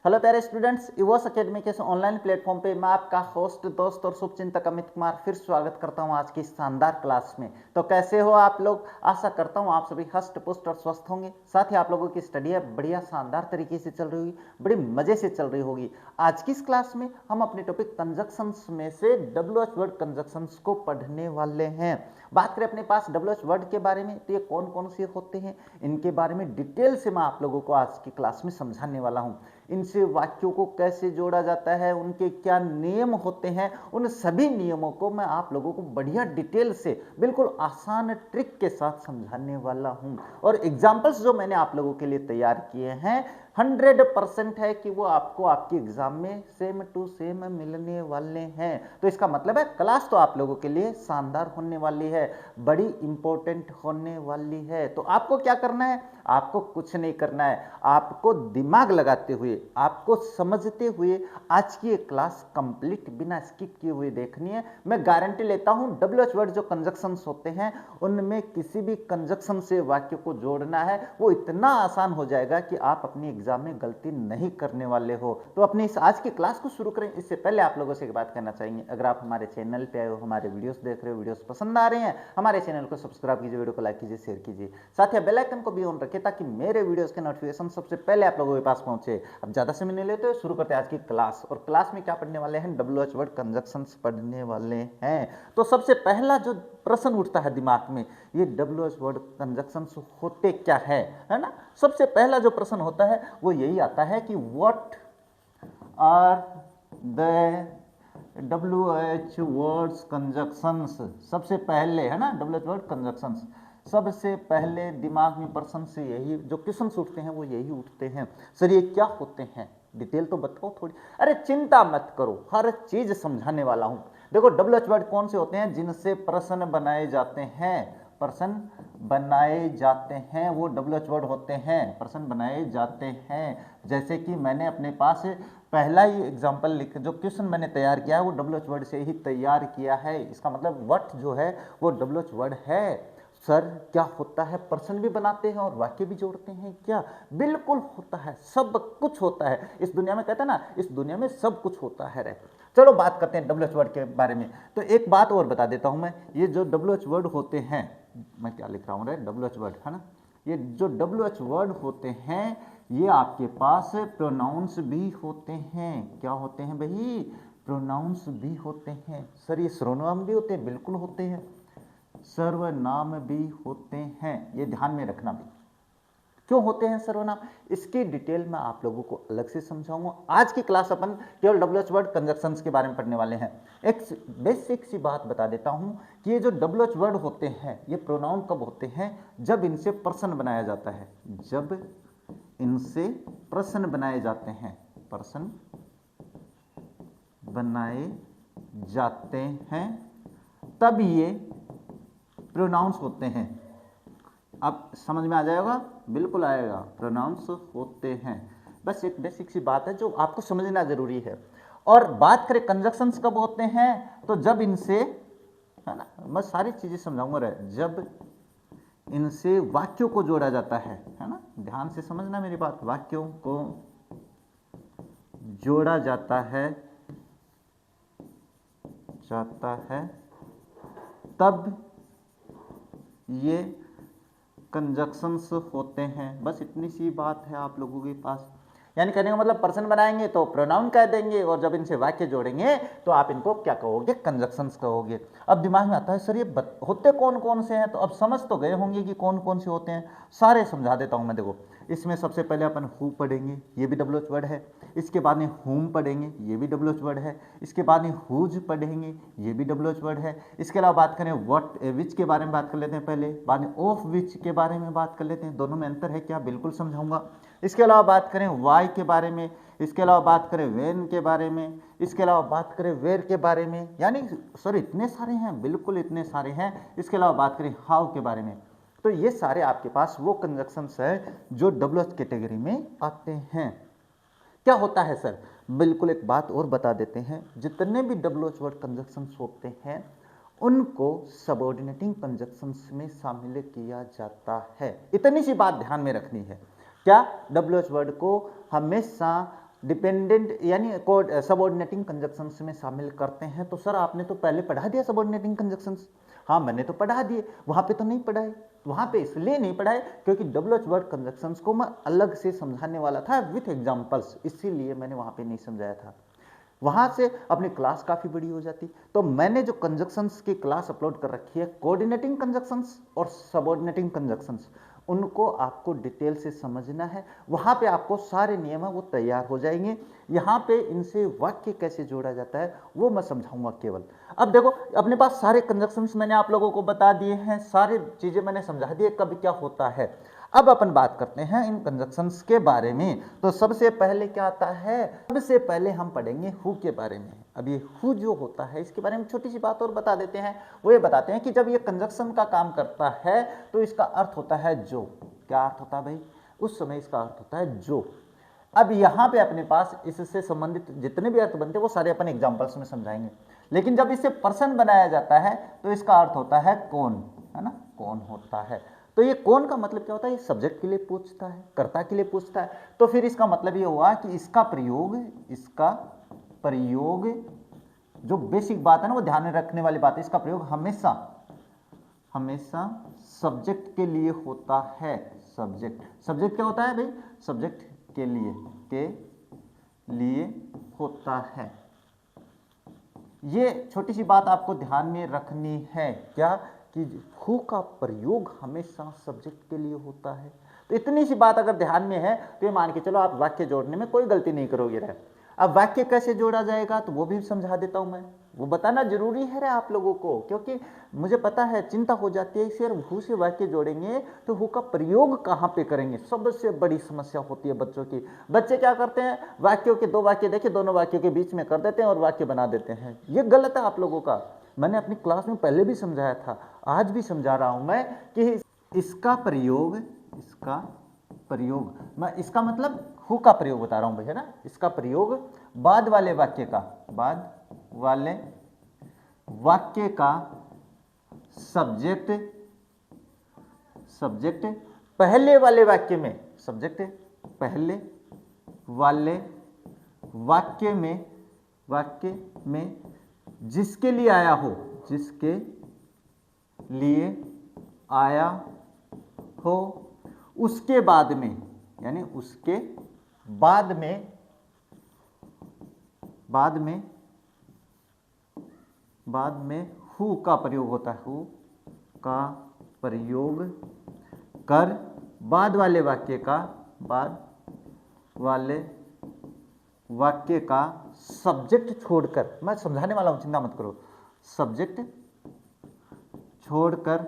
Hello प्यारे students, इवोस academy के इस ऑनलाइन प्लेटफॉर्म पे मैं आपका होस्ट दोस्त और शुभचिंतक अमित कुमार फिर स्वागत करता हूं आज की शानदार क्लास में। तो कैसे हो आप लोग? आशा करता हूं आप सभी हष्ट पुष्ट और स्वस्थ होंगे। साथ ही आप लोगों की स्टडी है बढ़िया शानदार तरीके से चल रही होगी, बड़ी मजे से चल रही होगी। आज की इस क्लास में हम अपने टॉपिक कंजक्शंस में से WH वर्ड कंजक्शंस को पढ़ने वाले हैं। बात करें अपने पास WH वर्ड के बारे में तो ये कौन कौन से होते हैं, इनके बारे में डिटेल से मैं आप लोगों को आज की क्लास में समझाने वाला हूं। इनसे वाक्यों को कैसे जोड़ा जाता है, उनके क्या नियम होते हैं, उन सभी नियमों को मैं आप लोगों को बढ़िया डिटेल से बिल्कुल आसान ट्रिक के साथ समझाने वाला हूं। और एग्जाम्पल्स जो मैंने आप लोगों के लिए तैयार किए हैं 100% है कि वो आपको आपके एग्जाम में सेम टू सेम मिलने वाले हैं। तो इसका मतलब है क्लास तो आप लोगों के लिए शानदार होने वाली है, बड़ी इंपॉर्टेंट होने वाली है। तो आपको क्या करना है? आपको कुछ नहीं करना है, आपको दिमाग लगाते हुए, आपको समझते हुए आज की ये क्लास कंप्लीट बिना स्किप किए हुए देखनी है। मैं गारंटी लेता हूं WH वर्ड जो कंजक्शंस होते हैं उनमें किसी भी कंजक्शन से वाक्य को जोड़ना है वो इतना आसान हो जाएगा कि आप अपनी एग्जाम में गलती नहीं करने वाले हो। तो अपनी इस आज की क्लास को शुरू करें इससे पहले आप लोगों से एक बात करना चाहेंगे, अगर आप हमारे चैनल पे आए हो, हमारे वीडियोस देख रहे हो, वीडियोस पसंद आ रहे हैं, हमारे चैनल को सब्सक्राइब कीजिए, वीडियो को लाइक कीजिए, शेयर कीजिए, साथ ही बेल आइकन को भी ऑन रखिए ताकि मेरे वीडियोस के नोटिफिकेशन सबसे पहले आप लोगों के पास पहुंचे। अब ज्यादा समय नहीं लेते, शुरू करते हैं आज की क्लास। और क्लास में क्या पढ़ने वाले हैं? WH वर्ड कंजक्शंस पढ़ने वाले हैं। तो सबसे पहला जो प्रश्न उठता है दिमाग में, ये WH वर्ड कंजक्शंस होते क्या है ना? सबसे पहला जो प्रश्न होता है वो यही आता है कि what are the WH words conjunctions. सबसे पहले है ना WH वर्ड कंजक्शंस, सबसे पहले दिमाग में प्रश्न से यही जो क्वेश्चन उठते हैं वो यही उठते हैं, सर ये क्या होते हैं, डिटेल तो बताओ थोड़ी। अरे चिंता मत करो, हर चीज समझाने वाला हूं। देखो WH वर्ड कौन से होते हैं? जिनसे प्रश्न बनाए जाते हैं, प्रश्न बनाए जाते हैं वो WH वर्ड होते हैं, प्रश्न बनाए जाते हैं। जैसे कि मैंने अपने पास पहला ही एग्जाम्पल लिख, जो क्वेश्चन मैंने तैयार किया है वो WH वर्ड से ही तैयार किया है। इसका मतलब व्हाट जो है वो WH वर्ड है। सर क्या होता है? प्रश्न भी बनाते हैं और वाक्य भी जोड़ते हैं क्या? बिल्कुल होता है, सब कुछ होता है इस दुनिया में। कहते हैं ना, इस दुनिया में सब कुछ होता है रे। चलो बात करते हैं WH वर्ड के बारे में। तो एक बात और बता देता हूं मैं, ये जो WH वर्ड होते हैं, मैं क्या लिख रहा हूं रे, WH वर्ड है ना, ये जो WH वर्ड होते हैं ये आपके पास प्रोनाउंस भी होते हैं। क्या होते हैं भाई? प्रोनाउंस भी होते हैं। सर ये सर्वनाम भी होते हैं? बिल्कुल होते हैं, सर्वनाम भी होते हैं, ये ध्यान में रखना भी। क्यों होते हैं सर्वनाम, इसकी डिटेल मैं आप लोगों को अलग से समझाऊंगा। आज की क्लास अपन केवल WH वर्ड कंजक्शंस के बारे में पढ़ने वाले हैं। एक बेसिक सी बात बता देता हूं कि ये जो WH वर्ड होते हैं ये प्रोनाउन कब होते हैं? जब इनसे प्रश्न बनाया जाता है, जब इनसे प्रश्न बनाए जाते हैं, प्रश्न बनाए जाते हैं तब ये प्रोनाउंस होते हैं। अब समझ में आ जाएगा? बिल्कुल आएगा, प्रोनाउंस होते हैं। बस एक बेसिक सी बात है जो आपको समझना जरूरी है। और बात करें कंजक्शंस कब होते हैं, तो जब इनसे, है ना, मैं सारी चीजें समझाऊंगा रे, जब इनसे वाक्यों को जोड़ा जाता है ना, ध्यान से समझना मेरी बात, वाक्यों को जोड़ा जाता है तब ये कंजक्शंस होते हैं। बस इतनी सी बात है आप लोगों के पास। यानी कहने का मतलब प्रश्न बनाएंगे तो प्रोनाउन कह देंगे और जब इनसे वाक्य जोड़ेंगे तो आप इनको क्या कहोगे? कंजक्शंस कहोगे। अब दिमाग में आता है सर ये होते कौन कौन से हैं, तो अब समझ तो गए होंगे कि कौन कौन से होते हैं। सारे समझा देता हूं मैं। देखो इसमें सबसे पहले अपन हु पढ़ेंगे, ये भी WH वर्ड है। इसके बाद में हुम पढ़ेंगे, ये भी WH वर्ड है। इसके बाद में हुज पढ़ेंगे, ये भी WH वर्ड है। इसके अलावा बात करें व्हाट विच के बारे में बात कर लेते हैं पहले, बाद में ऑफ विच के बारे में बात कर लेते हैं। दोनों में अंतर है क्या? बिल्कुल समझाऊंगा। इसके अलावा बात करें वाई के बारे में, इसके अलावा बात करें वेन के बारे में, इसके अलावा बात करें वेयर के बारे में, यानी सर इतने सारे हैं, बिल्कुल इतने सारे हैं। इसके अलावा बात करें हाउ के बारे में। तो ये सारे आपके पास वो कंजक्शंस है जो WH कैटेगरी में आते हैं। क्या होता है सर? बिल्कुल एक बात और बता देते हैं, जितने भी WH वर्ड कंजक्शंस होते हैं उनको सबऑर्डिनेटिंग कंजक्शंस में शामिल किया जाता है। इतनी सी बात ध्यान में रखनी है। क्या? WH वर्ड को हमेशा डिपेंडेंट यानी सबऑर्डिनेटिंग कंजक्शंस में शामिल करते हैं। तो सर आपने तो पहले पढ़ा दिया सबऑर्डिनेटिंग कंजक्शंस। हाँ मैंने तो पढ़ा दिए, वहाँ पे तो नहीं पढ़ाए। वहाँ पे इसलिए नहीं पढ़ाए क्योंकि WH वर्ड कंजक्शंस को मैं अलग से समझाने वाला था विथ एग्जाम्पल्स, इसीलिए मैंने वहाँ पे नहीं समझाया था। वहाँ से अपनी क्लास काफ़ी बड़ी हो जाती। तो मैंने जो कंजक्शंस की क्लास अपलोड कर रखी है, कोऑर्डिनेटिंग कंजक्शंस और सबऑर्डिनेटिंग कंजक्शंस, उनको आपको डिटेल से समझना है। वहाँ पे आपको सारे नियम है वो तैयार हो जाएंगे। यहाँ पे इनसे वाक्य कैसे जोड़ा जाता है वो मैं समझाऊंगा केवल। अब देखो अपने पास सारे कंजक्शंस मैंने आप लोगों को बता दिए हैं, सारी चीज़ें मैंने समझा दी कब क्या होता है। अब अपन बात करते हैं इन कंजक्शंस के बारे में। तो सबसे पहले क्या आता है, सबसे पहले हम पढ़ेंगे हु के बारे में। अब ये हु जो होता है इसके बारे में छोटी सी बात और बता देते हैं। वो ये बताते हैं कि जब ये कंजक्शन का काम करता है तो इसका अर्थ होता है जो। क्या अर्थ होता है भाई, उस समय इसका अर्थ होता है जो। अब यहाँ पे अपने पास इससे संबंधित जितने भी अर्थ बनते हैं वो सारे अपन एग्जाम्पल्स में समझाएंगे। लेकिन जब इसे पर्सन बनाया जाता है तो इसका अर्थ होता है कौन, है ना, कौन होता है। तो ये कौन का मतलब क्या होता है, ये सब्जेक्ट के लिए पूछता है, कर्ता के लिए पूछता है। तो फिर इसका मतलब ये हुआ कि इसका प्रयोग जो बेसिक बात है ना वो ध्यान में रखने वाली बात है, इसका प्रयोग हमेशा सब्जेक्ट के लिए होता है। सब्जेक्ट क्या होता है भाई, सब्जेक्ट के लिए होता है। ये छोटी सी बात आपको ध्यान में रखनी है, क्या कि हु का प्रयोग हमेशा सब्जेक्ट के लिए होता है। तो इतनी सी बात अगर ध्यान में है तो ये मान के चलो आप वाक्य जोड़ने में कोई गलती नहीं करोगे रहे। अब वाक्य कैसे जोड़ा जाएगा तो वो भी समझा देता हूं मैं, वो बताना जरूरी है रे आप लोगों को, क्योंकि मुझे पता है चिंता हो जाती है सिर्फ हु से वाक्य जोड़ेंगे तो हु का प्रयोग कहाँ पे करेंगे, सबसे बड़ी समस्या होती है बच्चों की। बच्चे क्या करते हैं, वाक्यों के दो वाक्य देखे दोनों वाक्यों के बीच में कर देते हैं और वाक्य बना देते हैं। ये गलत है आप लोगों का। मैंने अपनी क्लास में पहले भी समझाया था, आज भी समझा रहा हूं मैं कि इसका प्रयोग मैं इसका मतलब हु का प्रयोग बता रहा हूं भैया ना, इसका प्रयोग बाद वाले वाक्य का सब्जेक्ट पहले वाले वाक्य में, सब्जेक्ट पहले वाले वाक्य में जिसके लिए आया हो उसके बाद में, यानी उसके बाद में हु का प्रयोग होता है। हु का प्रयोग कर बाद वाले वाक्य का सब्जेक्ट छोड़कर, मैं समझाने वाला हूं चिंता मत करो, सब्जेक्ट छोड़कर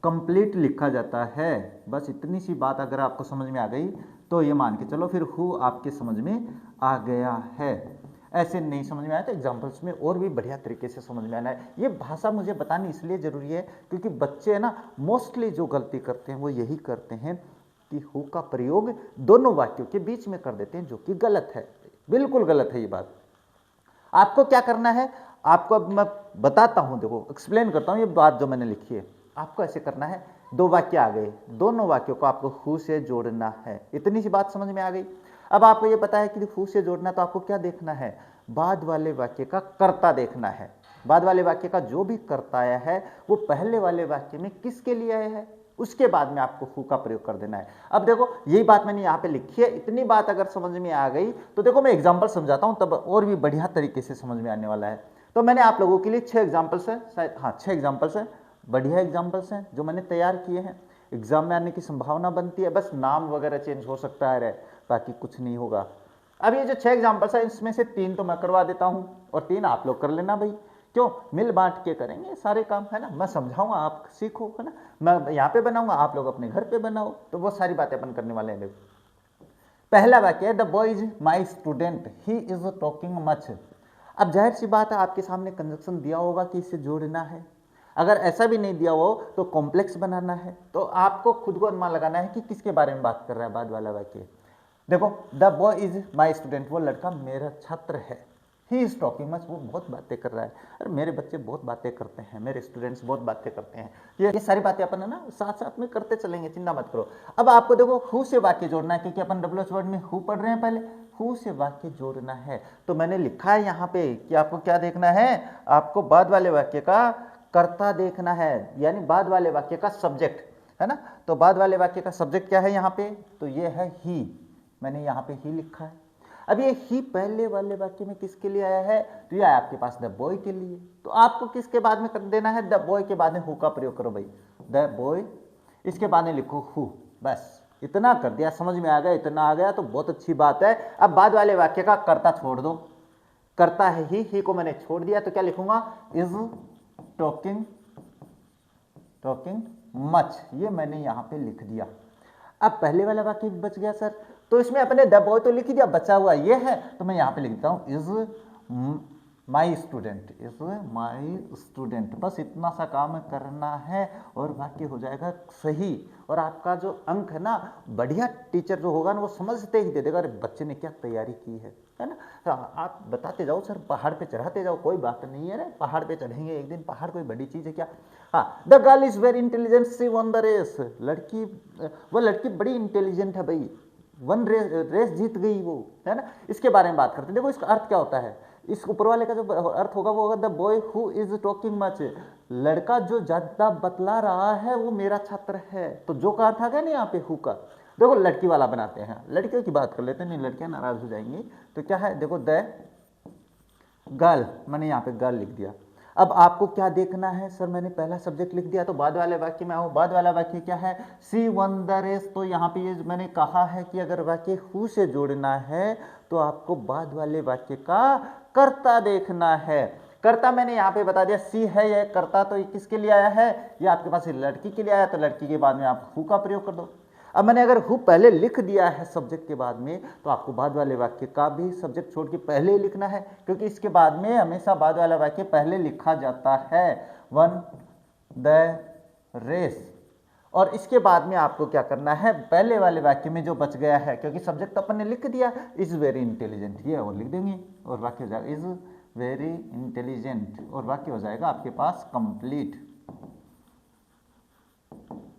कंप्लीट लिखा जाता है। बस इतनी सी बात अगर आपको समझ में आ गई तो ये मान के चलो फिर हु आपके समझ में आ गया है। ऐसे नहीं समझ में आया तो एग्जाम्पल्स में और भी बढ़िया तरीके से समझ में आना है। ये भाषा मुझे बतानी इसलिए जरूरी है क्योंकि बच्चे है ना मोस्टली जो गलती करते हैं वो यही करते हैं कि हु का प्रयोग दोनों वाक्यों के बीच में कर देते हैं, जो कि गलत है, बिल्कुल गलत है ये बात। आपको क्या करना है, आपको अब मैं बताता हूं, देखो एक्सप्लेन करता हूं ये बात जो मैंने लिखी है। आपको ऐसे करना है, दो वाक्य आ गए, दोनों वाक्यों को आपको हु से जोड़ना है। इतनी सी बात समझ में आ गई। अब आपको ये पता है कि हु से जोड़ना, तो आपको क्या देखना है, बाद वाले वाक्य का कर्ता देखना है। बाद वाले वाक्य का जो भी कर्ता आया है वो पहले वाले वाक्य में किसके लिए आया है, उसके बाद में आपको हु का प्रयोग कर देना है। अब देखो यही बात मैंने यहाँ पे लिखी है। इतनी बात अगर समझ में आ गई तो देखो मैं एग्जाम्पल समझाता हूँ, तब और भी बढ़िया तरीके से समझ में आने वाला है। तो मैंने आप लोगों के लिए 6 एग्जाम्पल्स है, शायद हाँ 6 एग्जाम्पल्स है, बढ़िया एग्जाम्पल्स हैं जो मैंने तैयार किए हैं। एग्जाम में आने की संभावना बनती है, बस नाम वगैरह चेंज हो सकता है, बाकी कुछ नहीं होगा। अब ये जो 6 एग्जाम्पल्स है इसमें से 3 तो मैं करवा देता हूं और 3 आप लोग कर लेना भाई, क्यों, मिल बांट के करेंगे सारे काम, है ना। मैं समझाऊंगा आप सीखो, है ना, मैं यहाँ पे बनाऊंगा आप लोग अपने घर पे बनाओ, तो वो सारी बातें अपन करने वाले हैं। पहला वाक्य है, the boy is my student, he is talking much. अब जाहिर सी बात है आपके सामने कंजक्शन दिया होगा कि इसे जोड़ना है। अगर ऐसा भी नहीं दिया हो तो कॉम्प्लेक्स बनाना है। तो आपको खुद को अनुमान लगाना है कि किसके बारे में बात कर रहा है बाद वाला वाक्य। देखो the boy is my student, वो लड़का मेरा छात्र है। ही इज टॉकिंग मच, वो बहुत बातें कर रहा है। अरे मेरे बच्चे बहुत बातें करते हैं, मेरे स्टूडेंट्स बहुत बातें करते हैं। ये सारी बातें अपन है ना साथ साथ में करते चलेंगे, चिंता मत करो। अब आपको देखो हु से वाक्य जोड़ना है, क्योंकि अपन WH वर्ड में हु पढ़ रहे हैं, पहले हु से वाक्य जोड़ना है। तो मैंने लिखा है यहाँ पे कि आपको क्या देखना है, आपको बाद वाले वाक्य का कर्ता देखना है, यानी बाद वाले वाक्य का सब्जेक्ट, है ना। तो बाद वाले वाक्य का सब्जेक्ट क्या है यहाँ पे, तो ये है ही, मैंने यहाँ पे ही लिखा है। अब ये ही पहले वाले वाक्य में किसके लिए आया है, तो ये आया आपके पास द बॉय के लिए। तो आपको किसके बाद में कर देना है, द बॉय के बाद में हु का प्रयोग करो भाई, द बॉय, इसके बाद में लिखो हु, बस इतना कर दिया, समझ में आ गया, इतना आ गया तो बहुत अच्छी बात है। अब बाद वाले वाक्य का कर्ता छोड़ दो, कर्ता है ही को मैंने छोड़ दिया, तो क्या लिखूंगा, इज टॉकिंग, टॉकिंग मच, ये मैंने यहां पे लिख दिया। अब पहले वाला वाक्य बच गया सर, तो इसमें अपने द बॉय तो लिख दिया, बचा हुआ ये है, तो मैं यहां पे लिख देता हूं is my student, is my student, बस इतना सा काम करना है और वाक्य हो जाएगा सही। और आपका जो अंक है ना, बढ़िया टीचर जो होगा ना वो समझते ही दे देगा, अरे बच्चे ने क्या तैयारी की है ना। तो आप बताते जाओ सर, पहाड़ पे चढ़ाते जाओ, कोई बात नहीं है ना, पहाड़ पे चढ़ेंगे एक दिन, पहाड़ कोई बड़ी चीज है क्या। हाँ, the girl is very intelligent, she won the race, लड़की, वो लड़की बड़ी इंटेलिजेंट है भाई, वन रेस जीत गई वो, है ना। इसके बारे में बात करते हैं, देखो इसका अर्थ क्या होता है, इस ऊपर वाले का जो अर्थ होगा वो होगा the boy who is talking much, लड़का जो ज्यादा बतला रहा है वो मेरा छात्र है। तो जो का अर्थ आ गया ना यहाँ पे हु का, देखो लड़की वाला बनाते हैं, लड़कियों की बात कर लेते हैं, नहीं लड़कियां नाराज हो जाएंगी। तो क्या है, देखो द गर्ल, मैंने यहाँ पे गर्ल लिख दिया। अब आपको क्या देखना है, सर मैंने पहला सब्जेक्ट लिख दिया, तो बाद वाले वाक्य में आओ। बाद वाला वाक्य क्या है, सी वन द रेस, तो यहाँ पे ये मैंने कहा है कि अगर वाक्य हु से जोड़ना है तो आपको बाद वाले वाक्य का कर्ता देखना है। कर्ता मैंने यहाँ पे बता दिया, सी है यह कर्ता, तो ये किसके लिए आया है, ये आपके पास लड़की के लिए आया, तो लड़की के बाद में आप हु का प्रयोग कर दो। अब मैंने अगर हु पहले लिख दिया है सब्जेक्ट के बाद में, तो आपको बाद वाले वाक्य का भी सब्जेक्ट छोड़ के पहले ही लिखना है, क्योंकि इसके बाद में हमेशा बाद वाला वाक्य पहले लिखा जाता है, वन द रेस। और इसके बाद में आपको क्या करना है, पहले वाले वाक्य में जो बच गया है, क्योंकि सब्जेक्ट तो अपन ने लिख दिया इज वेरी इंटेलिजेंट, ये और लिख देंगे और वाक्य हो जाएगा इज वेरी इंटेलिजेंट, और वाक्य हो जाएगा आपके पास कंप्लीट।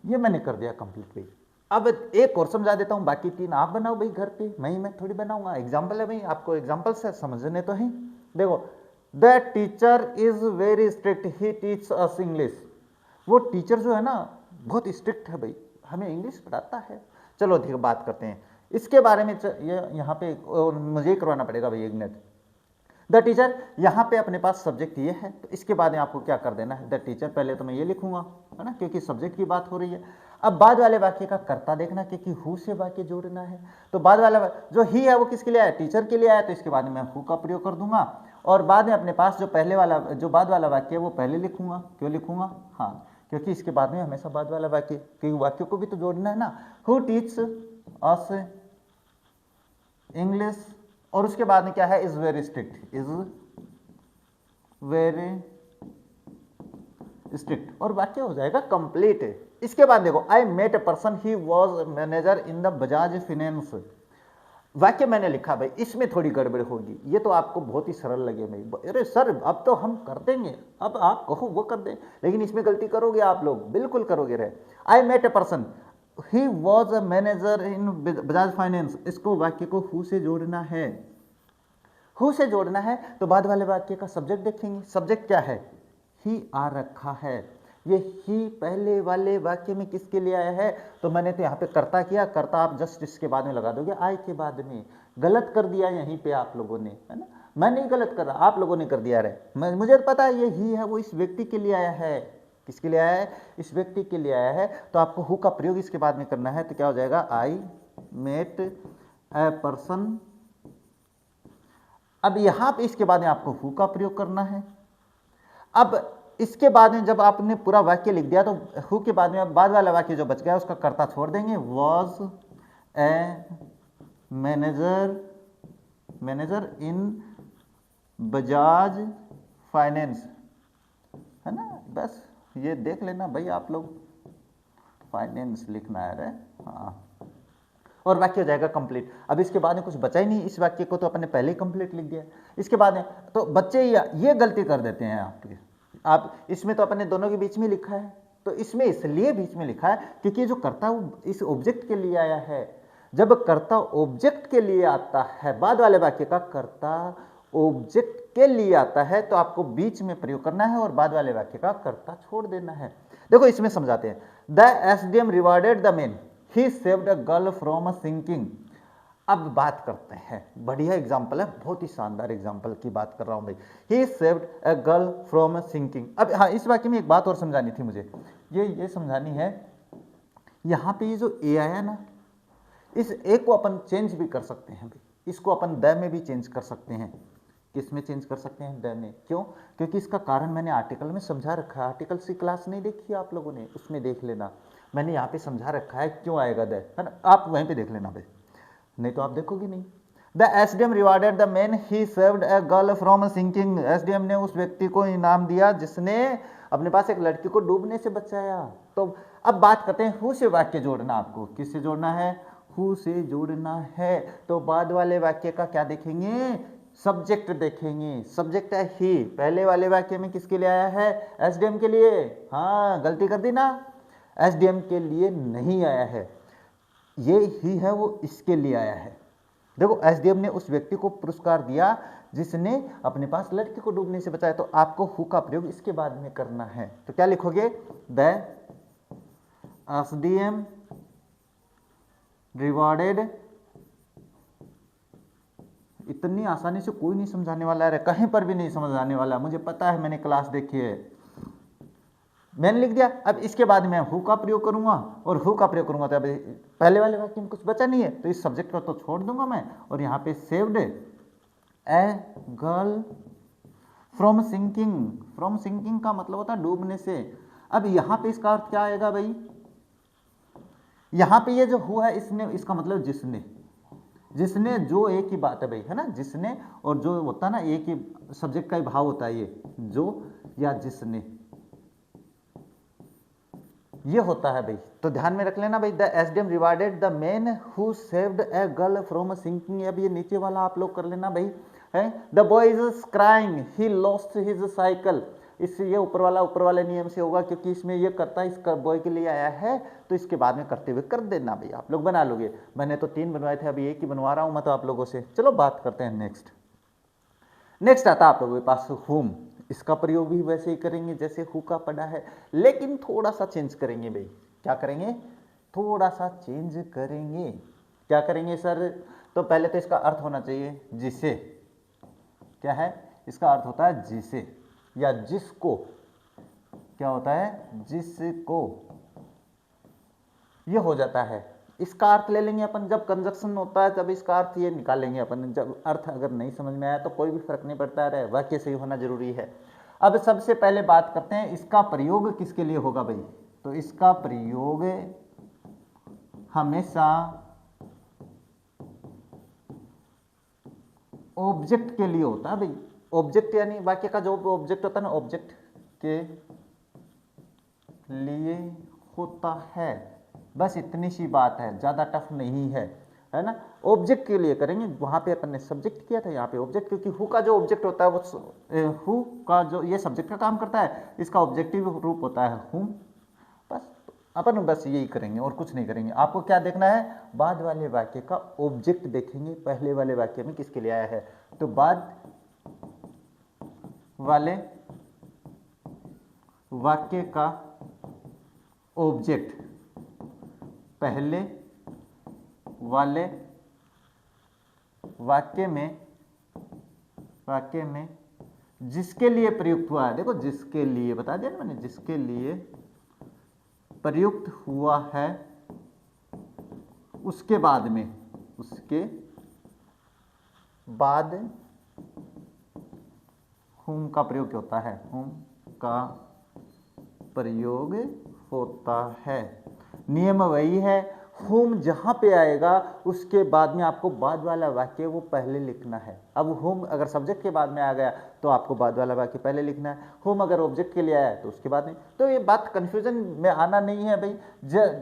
ये मैंने कर दिया कंप्लीट भाई। अब एक और समझा देता हूं, बाकी तीन आप बनाओ भाई घर पे, मैं थोड़ी बनाऊंगा, एग्जाम्पल है भाई, आपको एग्जाम्पल से समझने तो है। देखो, the teacher is very strict, he teach us English, वो टीचर जो है ना बहुत स्ट्रिक्ट है भाई, हमें इंग्लिश पढ़ाता है। चलो ठीक है, बात करते हैं इसके बारे में। ये यहाँ पे मुझे करवाना पड़ेगा भाई एक मिनट। द टीचर, यहाँ पे अपने पास सब्जेक्ट ये है, तो इसके बाद में आपको क्या कर देना है, द टीचर, पहले तो मैं ये लिखूंगा, है ना, क्योंकि सब्जेक्ट की बात हो रही है। अब बाद वाले वाक्य का कर्ता देखना, क्योंकि हु से वाक्य जोड़ना है, तो बाद वाला जो ही है वो किसके लिए आया, टीचर के लिए आया, तो इसके बाद में मैं हु का प्रयोग कर दूंगा। और बाद में अपने पास जो पहले वाला, जो बाद वाला वाक्य है वो पहले लिखूंगा। क्यों लिखूंगा, हाँ क्योंकि इसके बाद में हमेशा बाद वाला वाक्य, क्योंकि वाक्य को भी तो जोड़ना है ना। हु टीच अस इंग्लिश, और उसके बाद में क्या है, is very strict, is very strict, और वाक्य हो जाएगा कंप्लीट। इसके बाद देखो, I met a person, he was manager in the Bajaj Finance, वाक्य मैंने लिखा भाई, इसमें थोड़ी गड़बड़ होगी, ये तो आपको बहुत ही सरल लगे भाई, अरे सर अब तो हम कर देंगे, अब आप कहो वो कर दें, लेकिन इसमें गलती करोगे आप लोग, बिल्कुल करोगे रहे। I met a person, he was a manager in Bajaj Finance, इसको वाक्य को हु से जोड़ना है, हु से जोड़ना है, तो बाद वाले वाक्य का सब्जेक्ट देखेंगे, सब्जेक्ट क्या है, ही आ रखा है। ये ही पहले वाले वाक्य में किसके लिए आया है, तो मैंने तो यहाँ पे कर्ता किया, कर्ता आप जस्ट इसके बाद में लगा दोगे, आई के बाद में। गलत कर दिया यहीं पे आप लोगों ने, है ना, मैं नहीं गलत कर रहा, आप लोगों ने कर दिया रहे, मुझे पता है ये ही है, वो इस व्यक्ति के लिए आया है, किसके लिए आया है, इस व्यक्ति के लिए आया है, तो आपको हु का प्रयोग इसके बाद में करना है, तो क्या हो जाएगा, आई मेट ए पर्सन। अब यहां पे इसके बाद में आपको हु का प्रयोग करना है। अब इसके बाद में जब आपने पूरा वाक्य लिख दिया, तो हु के बाद में बाद वाला वाक्य जो बच गया उसका कर्ता छोड़ देंगे, was a manager in Bajaj finance, है ना, बस ये देख लेना भाई आप लोग, फाइनेंस लिखना है रे, हाँ। और वाक्य हो जाएगा कंप्लीट। अब इसके बाद में कुछ बचा ही नहीं, इस वाक्य को तो अपने पहले ही कंप्लीट लिख दिया। इसके बाद में तो बच्चे ये गलती कर देते हैं आपके, आप इसमें तो अपने दोनों के बीच में लिखा है, तो इसमें इसलिए बीच में लिखा है क्योंकि जो कर्ता वो इस ऑब्जेक्ट के लिए आया है। जब कर्ता ऑब्जेक्ट के लिए आता है, बाद वाले वाक्य का कर्ता ऑब्जेक्ट के लिए आता है, तो आपको बीच में प्रयोग करना है और बाद वाले वाक्य का कर्ता छोड़ देना है। देखो इसमें समझाते हैं, the SDM rewarded the man, he saved a girl from a sinking. अब बात करते हैं, बढ़िया एग्जाम्पल है, बहुत ही शानदार एग्जाम्पल की बात कर रहा हूं भाई। He saved a girl from a sinking. अब हाँ, इस वाक्य में एक बात और समझानी थी मुझे, ये समझानी है, यहाँ पे ये जो ए आया ना, इस ए को अपन चेंज भी कर सकते हैं भाई, इसको अपन द में भी चेंज कर सकते हैं। किस में चेंज कर सकते हैं? द में। क्यों? क्योंकि इसका कारण मैंने आर्टिकल में समझा रखा है। आर्टिकल की क्लास नहीं देखी आप लोगों ने, उसमें देख लेना, मैंने यहाँ पे समझा रखा है क्यों आएगा द, है ना, आप वहीं पे देख लेना भाई, नहीं तो आप देखोगे नहीं। The SDM rewarded the man he saved a girl from sinking. SDM ने उस व्यक्ति को इनाम दिया जिसने अपने पास एक लड़की को डूबने से बचाया। तो अब बात करते हैं, हु से वाक्य जोड़ना, आपको किससे जोड़ना है? हु से जोड़ना है। तो बाद वाले वाक्य का क्या देखेंगे? सब्जेक्ट देखेंगे। सब्जेक्ट है ही, पहले वाले वाक्य में किसके लिए आया है? एसडीएम के लिए। हाँ, गलती कर दी ना, एसडीएम के लिए नहीं आया है, ये ही है वो इसके लिए आया है। देखो, एसडीएम ने उस व्यक्ति को पुरस्कार दिया जिसने अपने पास लड़की को डूबने से बचाया, तो आपको हु का प्रयोग इसके बाद में करना है। तो क्या लिखोगे? The SDM rewarded. इतनी आसानी से कोई नहीं समझाने वाला है, कहीं पर भी नहीं समझाने वाला, मुझे पता है, मैंने क्लास देखी है, मैंने लिख दिया। अब इसके बाद मैं हु का प्रयोग करूंगा, और हु का प्रयोग करूंगा तो अब पहले वाले वाक्य में कुछ बचा नहीं है, तो इस सब्जेक्ट को तो छोड़ दूंगा मैं, और यहाँ पे saved a girl from sinking. From sinking का मतलब होता है डूबने से। अब यहाँ पे इसका अर्थ क्या आएगा भाई? यहाँ पे ये जो हु है, इसने, इसका मतलब जिसने, जिसने, जो एक ही बात है भाई, है ना, जिसने, और जो होता है ना, एक ही सब्जेक्ट का ही भाव होता है, ये जो या जिसने, ये होता है भाई। तो ध्यान में रख लेना भाई, the SDM rewarded the man who saved a girl from sinking. अब ये नीचे वाला आप लोग कर लेना भाई, है the boy is crying he lost his cycle. इससे ये ऊपर वाले नियम से होगा, क्योंकि इसमें ये करता है, इसका बॉय के लिए आया है, तो इसके बाद में करते हुए कर देना भाई, आप लोग बना लोगे। मैंने तो 3 बनवाए थे, अभी एक ही बनवा रहा हूं मैं तो आप लोगों से। चलो बात करते हैं नेक्स्ट आता है आप लोगों के पास हुम। इसका प्रयोग भी वैसे ही करेंगे जैसे हु का पड़ा है, लेकिन थोड़ा सा चेंज करेंगे भाई। क्या करेंगे? थोड़ा सा चेंज करेंगे। क्या करेंगे सर? तो पहले तो इसका अर्थ होना चाहिए जिसे। क्या है इसका अर्थ? होता है जिसे या जिसको। क्या होता है? जिसको। ये हो जाता है। इसका अर्थ ले लेंगे अपन, जब कंजक्शन होता है तब इसका अर्थ ये निकालेंगे अपन। जब अर्थ अगर नहीं समझ में आया तो कोई भी फर्क नहीं पड़ता है, वाक्य सही होना जरूरी है। अब सबसे पहले बात करते हैं इसका प्रयोग किसके लिए होगा भाई। तो इसका प्रयोग हमेशा ऑब्जेक्ट के लिए होता है भाई। ऑब्जेक्ट यानी वाक्य का जो ऑब्जेक्ट होता है ना, ऑब्जेक्ट के लिए होता है। बस इतनी सी बात है, ज़्यादा टफ नहीं है, है ना। ऑब्जेक्ट के लिए करेंगे, वहाँ पे अपन ने सब्जेक्ट किया था, यहाँ पे ऑब्जेक्ट, क्योंकि हु का जो ऑब्जेक्ट होता है वो हु का जो ये सब्जेक्ट का काम करता है, इसका ऑब्जेक्टिव रूप होता है हुम। बस अपन बस यही करेंगे और कुछ नहीं करेंगे। आपको क्या देखना है? बाद वाले वाक्य का ऑब्जेक्ट देखेंगे, पहले वाले वाक्य में किसके लिए आया है। तो बाद वाले वाक्य का ऑब्जेक्ट पहले वाले वाक्य में जिसके लिए प्रयुक्त हुआ है। देखो जिसके लिए बता दिया ना मैंने, जिसके लिए प्रयुक्त हुआ है उसके बाद में, उसके बाद हुम का प्रयोग होता है, हुम का प्रयोग होता है। नियम वही है, होम जहाँ पे आएगा उसके बाद में आपको बाद वाला वाक्य वो पहले लिखना है। अब होम अगर सब्जेक्ट के बाद में आ गया तो आपको बाद वाला वाक्य पहले लिखना है, होम अगर ऑब्जेक्ट के लिए आया तो उसके बाद नहीं। तो ये बात कंफ्यूजन में आना नहीं है भाई।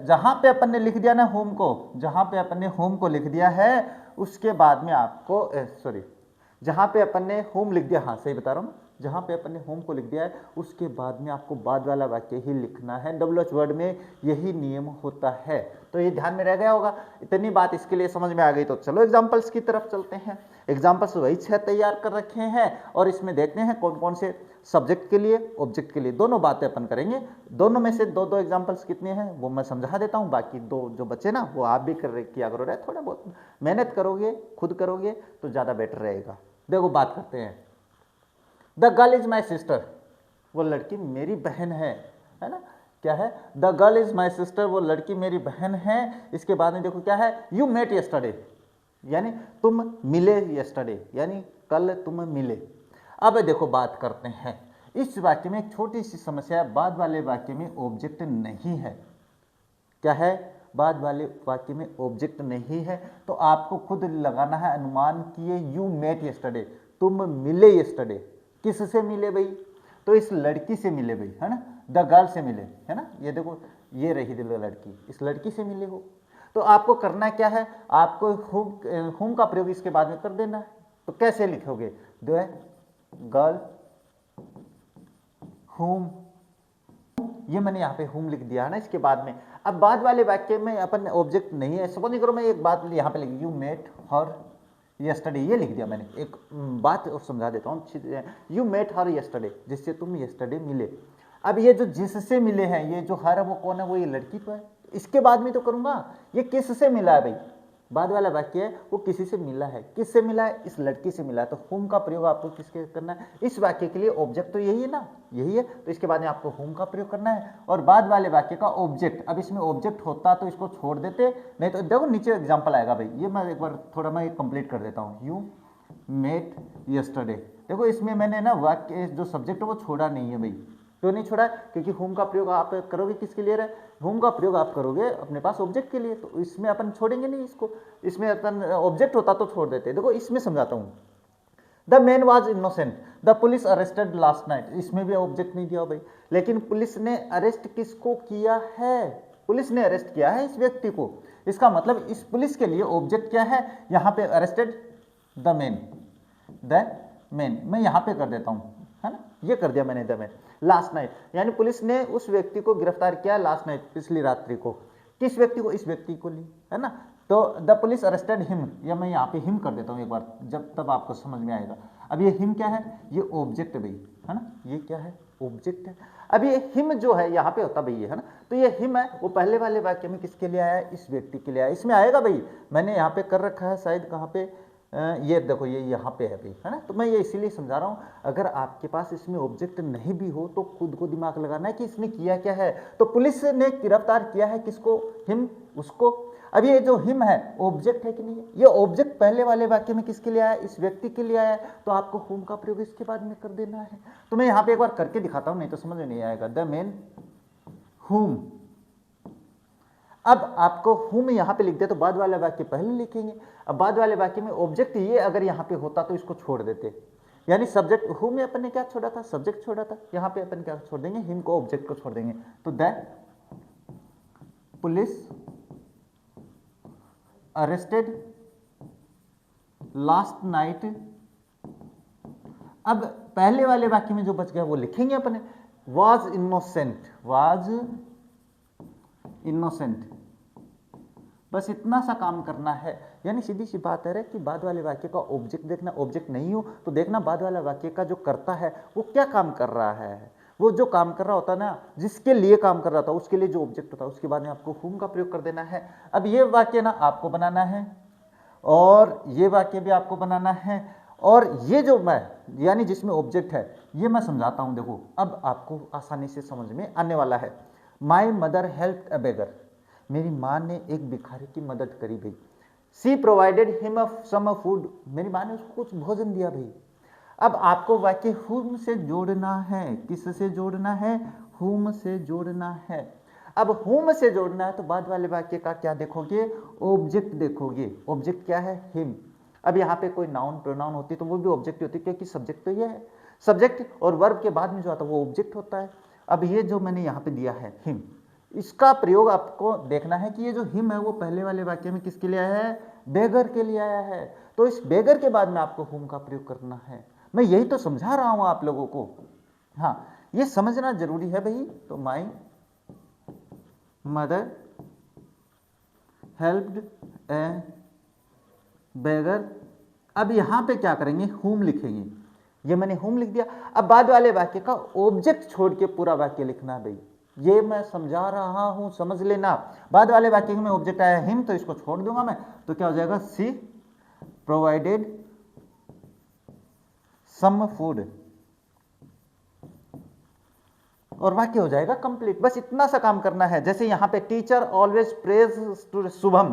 जहाँ पे अपन ने लिख दिया ना होम को, जहाँ पे अपन ने होम को लिख दिया है उसके बाद में आपको सॉरी, जहाँ पे अपन ने होम लिख दिया, हाँ सही बता रहा हूँ, जहाँ पे अपन ने होम को लिख दिया है उसके बाद में आपको बाद वाला वाक्य ही लिखना है। WH वर्ड में यही नियम होता है। तो ये ध्यान में रह गया होगा। इतनी बात इसके लिए समझ में आ गई तो चलो एग्जाम्पल्स की तरफ चलते हैं। एग्जाम्पल्स वही 6 तैयार कर रखे हैं और इसमें देखते हैं कौन कौन से सब्जेक्ट के लिए, ऑब्जेक्ट के लिए, दोनों बातें अपन करेंगे। दोनों में से दो एग्जाम्पल्स कितने हैं वो मैं समझा देता हूँ, बाकी 2 जो बचे ना वो आप भी किया करो। रहे थोड़ा बहुत मेहनत करोगे, खुद करोगे तो ज़्यादा बेटर रहेगा। देखो बात करते हैं। The girl is my sister, वो लड़की मेरी बहन है ना। क्या है? The girl is my sister, वो लड़की मेरी बहन है। इसके बाद में देखो क्या है, यू मेट यस्टरडे, यानी तुम मिले यस्टरडे, यानी कल तुम मिले। अब देखो बात करते हैं, इस वाक्य में एक छोटी सी समस्या है, बाद वाले वाक्य में ऑब्जेक्ट नहीं है। क्या है? बाद वाले वाक्य में ऑब्जेक्ट नहीं है, तो आपको खुद लगाना है अनुमान कि ये यू मेट यस्टरडे, तुम मिले यस्टरडे। किससे मिले भाई? तो इस लड़की से मिले भाई, है ना, द गर्ल से मिले, है ना। ये देखो ये रही दिल लड़की, इस लड़की से मिले हो। तो आपको करना क्या है, आपको होम का प्रयोग इसके बाद में कर देना है। तो कैसे लिखोगे? जो है गर्ल होम, ये मैंने यहाँ पे होम लिख दिया है ना इसके बाद में। अब बाद वाले वाक्य में अपन ऑब्जेक्ट नहीं है। सपोज करो मैं एक बात यहाँ पे लिख, यू मेट हर यस्टरडे, ये लिख दिया मैंने। एक बात और समझा देता हूँ, यू मेट हर यस्टरडे, जिससे तुम यस्टरडे मिले। अब ये जो जिससे मिले हैं, ये जो हर है वो कौन है? वो ये लड़की तो है। इसके बाद में तो करूँगा, ये किससे मिला है भाई? बाद वाला वाक्य है वो किसी से मिला है। किससे मिला है? इस लड़की से मिला है। तो होम का प्रयोग आपको किसके करना है? इस वाक्य के लिए ऑब्जेक्ट तो यही है ना, यही है। तो इसके बाद में आपको होम का प्रयोग करना है और बाद वाले वाक्य का ऑब्जेक्ट। अब इसमें ऑब्जेक्ट होता तो इसको छोड़ देते, नहीं तो देखो नीचे एग्जाम्पल आएगा भाई। ये मैं एक बार थोड़ा मैं कंप्लीट कर देता हूँ। यू मेट यस्टरडे, देखो इसमें मैंने ना वाक्य जो सब्जेक्ट है वो छोड़ा नहीं है भाई। क्यों नहीं छोड़ा? क्योंकि होम का प्रयोग आप करोगे किसके लिए? होम का प्रयोग आप करोगे अपने पास ऑब्जेक्ट के लिए, तो इसमें अपन छोड़ेंगे नहीं इसको। इसमें अपन ऑब्जेक्ट होता तो छोड़ देते। देखो इसमें समझाता हूँ। The man was innocent, the police arrested last night, इसमें भी ऑब्जेक्ट नहीं दिया भाई। लेकिन पुलिस ने अरेस्ट किसको किया है? पुलिस ने अरेस्ट किया है इस व्यक्ति को। इसका मतलब इस पुलिस के लिए ऑब्जेक्ट क्या है? यहाँ पे अरेस्टेड द मैन, मैं यहाँ पे कर देता हूँ, है ना, ये कर दिया मैंने द मैन। लास्ट नाइट, यानी पुलिस ने उस व्यक्ति को गिरफ्तार किया लास्ट नाइट, पिछली रात्रि को। किस व्यक्ति को? इस व्यक्ति को ली, है ना। तो द पुलिस अरेस्टेड हिम, या मैं यहाँ पे हिम कर देता हूँ एक बार, जब तब आपको समझ में आएगा। अब ये हिम क्या है? ये ऑब्जेक्ट भाई, है ना, ये क्या है? ऑब्जेक्ट है। अब ये हिम जो है यहाँ पे होता भाई, है ना, तो ये हिम है वो पहले वाले वाक्य में किसके लिए आया है? इस व्यक्ति के लिए आया। इसमें आएगा भाई, मैंने यहाँ पे कर रखा है शायद, कहाँ पे, ये देखो ये यहाँ पे है भाई, है ना। तो मैं ये इसीलिए समझा रहा हूँ, अगर आपके पास इसमें ऑब्जेक्ट नहीं भी हो तो खुद को दिमाग लगाना है कि इसने किया क्या है। तो पुलिस ने गिरफ्तार किया है किसको? हिम, उसको। अब ये जो हिम है ऑब्जेक्ट है कि नहीं है? ये ऑब्जेक्ट पहले वाले वाक्य में किसके लिए आया? इस व्यक्ति के लिए आया। तो आपको होम का प्रयोग इसके बाद में कर देना है। तो मैं यहाँ पे एक बार करके दिखाता हूँ, नहीं तो समझ में नहीं आएगा। द मैन होम, अब आपको हुम यहाँ पे लिख दिया तो बाद वाले वाक्य पहले लिखेंगे। अब बाद वाले वाक्य में ऑब्जेक्ट ये अगर यहाँ पे होता तो इसको छोड़ देते, यानी सब्जेक्ट हुम में अपन ने क्या छोड़ा था? सब्जेक्ट छोड़ा था। यहाँ पे अपन क्या छोड़ देंगे? हिम को, ऑब्जेक्ट को छोड़ देंगे। तो that police arrested last night. अब पहले वाले वाक्य में जो बच गया वो लिखेंगे अपने, वाज इनोसेंट, वाज इनोसेंट, बस इतना सा काम करना है। यानी सीधी सी बात है कि बाद वाले वाक्य का ऑब्जेक्ट देखना, ऑब्जेक्ट नहीं हो तो देखना बाद वाला वाक्य का जो करता है वो क्या काम कर रहा है। वो जो काम कर रहा होता ना, जिसके लिए काम कर रहा था उसके लिए जो ऑब्जेक्ट होता है, उसके बाद में आपको हुम का प्रयोग कर देना है। अब ये वाक्य ना आपको बनाना है और ये वाक्य भी आपको बनाना है, और ये जो मैं यानी जिसमें ऑब्जेक्ट है ये मैं समझाता हूँ। देखो अब आपको आसानी से समझ में आने वाला है। माई मदर हेल्प अ बेगर, मेरी माँ ने एक भिखारी की मदद करी भाई। सी प्रोवाइडेड हिम सम फूड, मेरी माँ ने उसको कुछ भोजन दिया भाई। अब आपको वाक्य हुम से जोड़ना है। किस से जोड़ना है? हुम से जोड़ना है। अब whom से जोड़ना है तो बाद वाले वाक्य का क्या देखोगे, ऑब्जेक्ट देखोगे। ऑब्जेक्ट क्या है, हिम। अब यहाँ पे कोई नाउन प्रोनाउन होती तो वो भी ऑब्जेक्ट होती, क्योंकि सब्जेक्ट तो ये है। सब्जेक्ट और वर्ब के बाद में जो आता है वो ऑब्जेक्ट होता है। अब ये जो मैंने यहाँ पे दिया है हिम, इसका प्रयोग आपको देखना है कि ये जो हिम है वो पहले वाले वाक्य में किसके लिए आया है, बेगर के लिए आया है। तो इस बेगर के बाद में आपको हुम का प्रयोग करना है। मैं यही तो समझा रहा हूं आप लोगों को। हाँ, ये समझना जरूरी है भाई। तो माई मदर हेल्प्ड ए बेगर। अब यहां पे क्या करेंगे, हुम लिखेंगे। ये मैंने हुम लिख दिया। अब बाद वाले वाक्य का ऑब्जेक्ट छोड़ के पूरा वाक्य लिखना भाई। ये मैं समझा रहा हूं, समझ लेना। बाद वाले वाक्य में ऑब्जेक्ट आया हिम, तो इसको छोड़ दूंगा मैं, तो क्या हो जाएगा, सी प्रोवाइडेड सम फूड, और वाक्य हो जाएगा कंप्लीट। बस इतना सा काम करना है। जैसे यहां पे teacher always praise Shubham,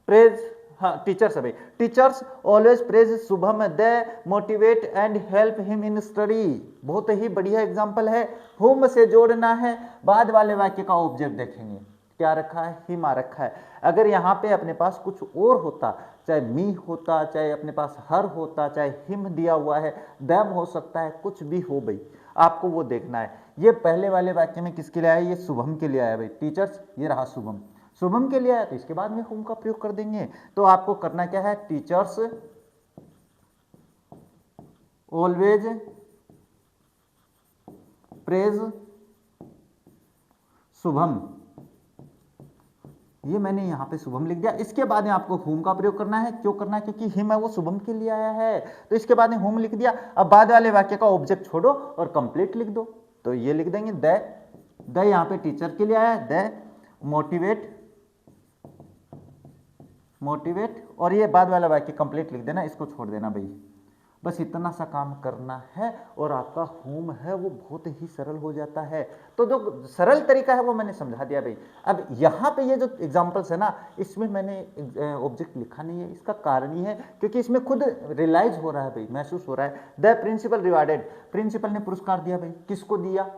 praise, हाँ टीचर्स है भाई, teachers always praise Shubham, they motivate and help him in study. बहुत ही बढ़िया एग्जांपल है। हुम से जोड़ना है, बाद वाले वाक्य का ऑब्जेक्ट देखेंगे क्या रखा है, हिम आ रखा है। अगर यहाँ पे अपने पास कुछ और होता, चाहे मी होता, चाहे अपने पास हर होता, चाहे हिम दिया हुआ है, दैम हो सकता है, कुछ भी हो भाई, आपको वो देखना है। ये पहले वाले वाक्य में किसके लिए आया, ये शुभम के लिए आया भाई, टीचर्स, ये रहा शुभम, शुभम के लिए आया, तो इसके बाद में हुम का प्रयोग कर देंगे। तो आपको करना क्या है, टीचर्स ऑलवेज प्रेज शुभम, ये मैंने यहां पे शुभम लिख दिया। इसके बाद में आपको हुम का प्रयोग करना है। क्यों करना है, क्योंकि हिम है वो शुभम के लिए आया है, तो इसके बाद में हुम लिख दिया। अब बाद वाले वाक्य का ऑब्जेक्ट छोड़ो और कंप्लीट लिख दो। तो ये लिख देंगे द यहां पे टीचर के लिए आया है, द मोटिवेट, और ये बाद वाला वाक्य कंप्लीट लिख देना, इसको छोड़ देना भाई। बस इतना सा काम करना है और आपका होम है वो बहुत ही सरल हो जाता है। तो जो सरल तरीका है वो मैंने समझा दिया भाई। अब यहाँ पे ये जो एग्जांपल्स है ना, इसमें मैंने ऑब्जेक्ट लिखा नहीं है। इसका कारण ये है क्योंकि इसमें खुद रियलाइज हो रहा है भाई, महसूस हो रहा है। द प्रिंसिपल रिवार्डेड, प्रिंसिपल ने पुरस्कार दिया भाई, किसको दिया,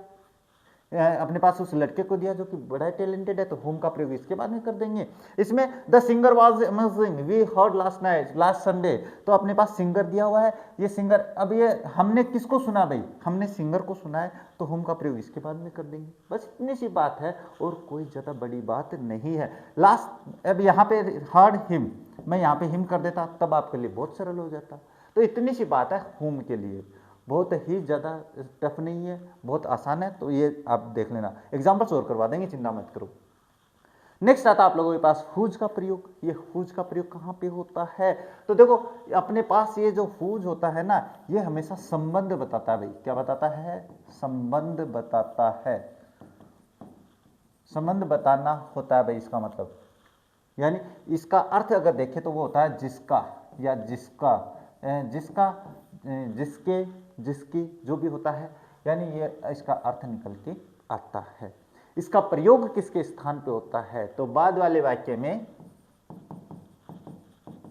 अपने पास उस लड़के को दिया जो कि बड़ा टैलेंटेड है, तो होम का प्रयोग इसके बाद में कर देंगे। इसमें the singer was amazing we heard last night last Sunday, तो अपने पास सिंगर दिया हुआ है, ये सिंगर, अब ये हमने किसको सुना भाई, हमने सिंगर को सुना है, तो होम का प्रयोग इसके बाद में कर देंगे। बस इतनी सी बात है और कोई ज़्यादा बड़ी बात नहीं है। लास्ट, अब यहाँ पे हर्ड हिम, मैं यहाँ पे हिम कर देता, तब आपके लिए बहुत सरल हो जाता। तो इतनी सी बात है होम के लिए, बहुत ही ज़्यादा टफ नहीं है, बहुत आसान है। तो ये आप देख लेना, एग्जाम्पल्स और करवा देंगे, चिंता मत करो। नेक्स्ट आता है आप लोगों के पास हुज का प्रयोग। ये हुज का प्रयोग कहाँ पे होता है, तो देखो अपने पास ये जो हुज होता है ना, ये हमेशा संबंध बताता है भाई। क्या बताता है, संबंध बताता है, संबंध बताना होता है भाई इसका मतलब। यानी इसका अर्थ अगर देखें तो वो होता है जिसका या जिसका, जिसका, जिसके, जिसकी, जो भी होता है, यानी ये इसका अर्थ निकल के आता है। इसका प्रयोग किसके स्थान पे होता है, तो बाद वाले वाक्य में,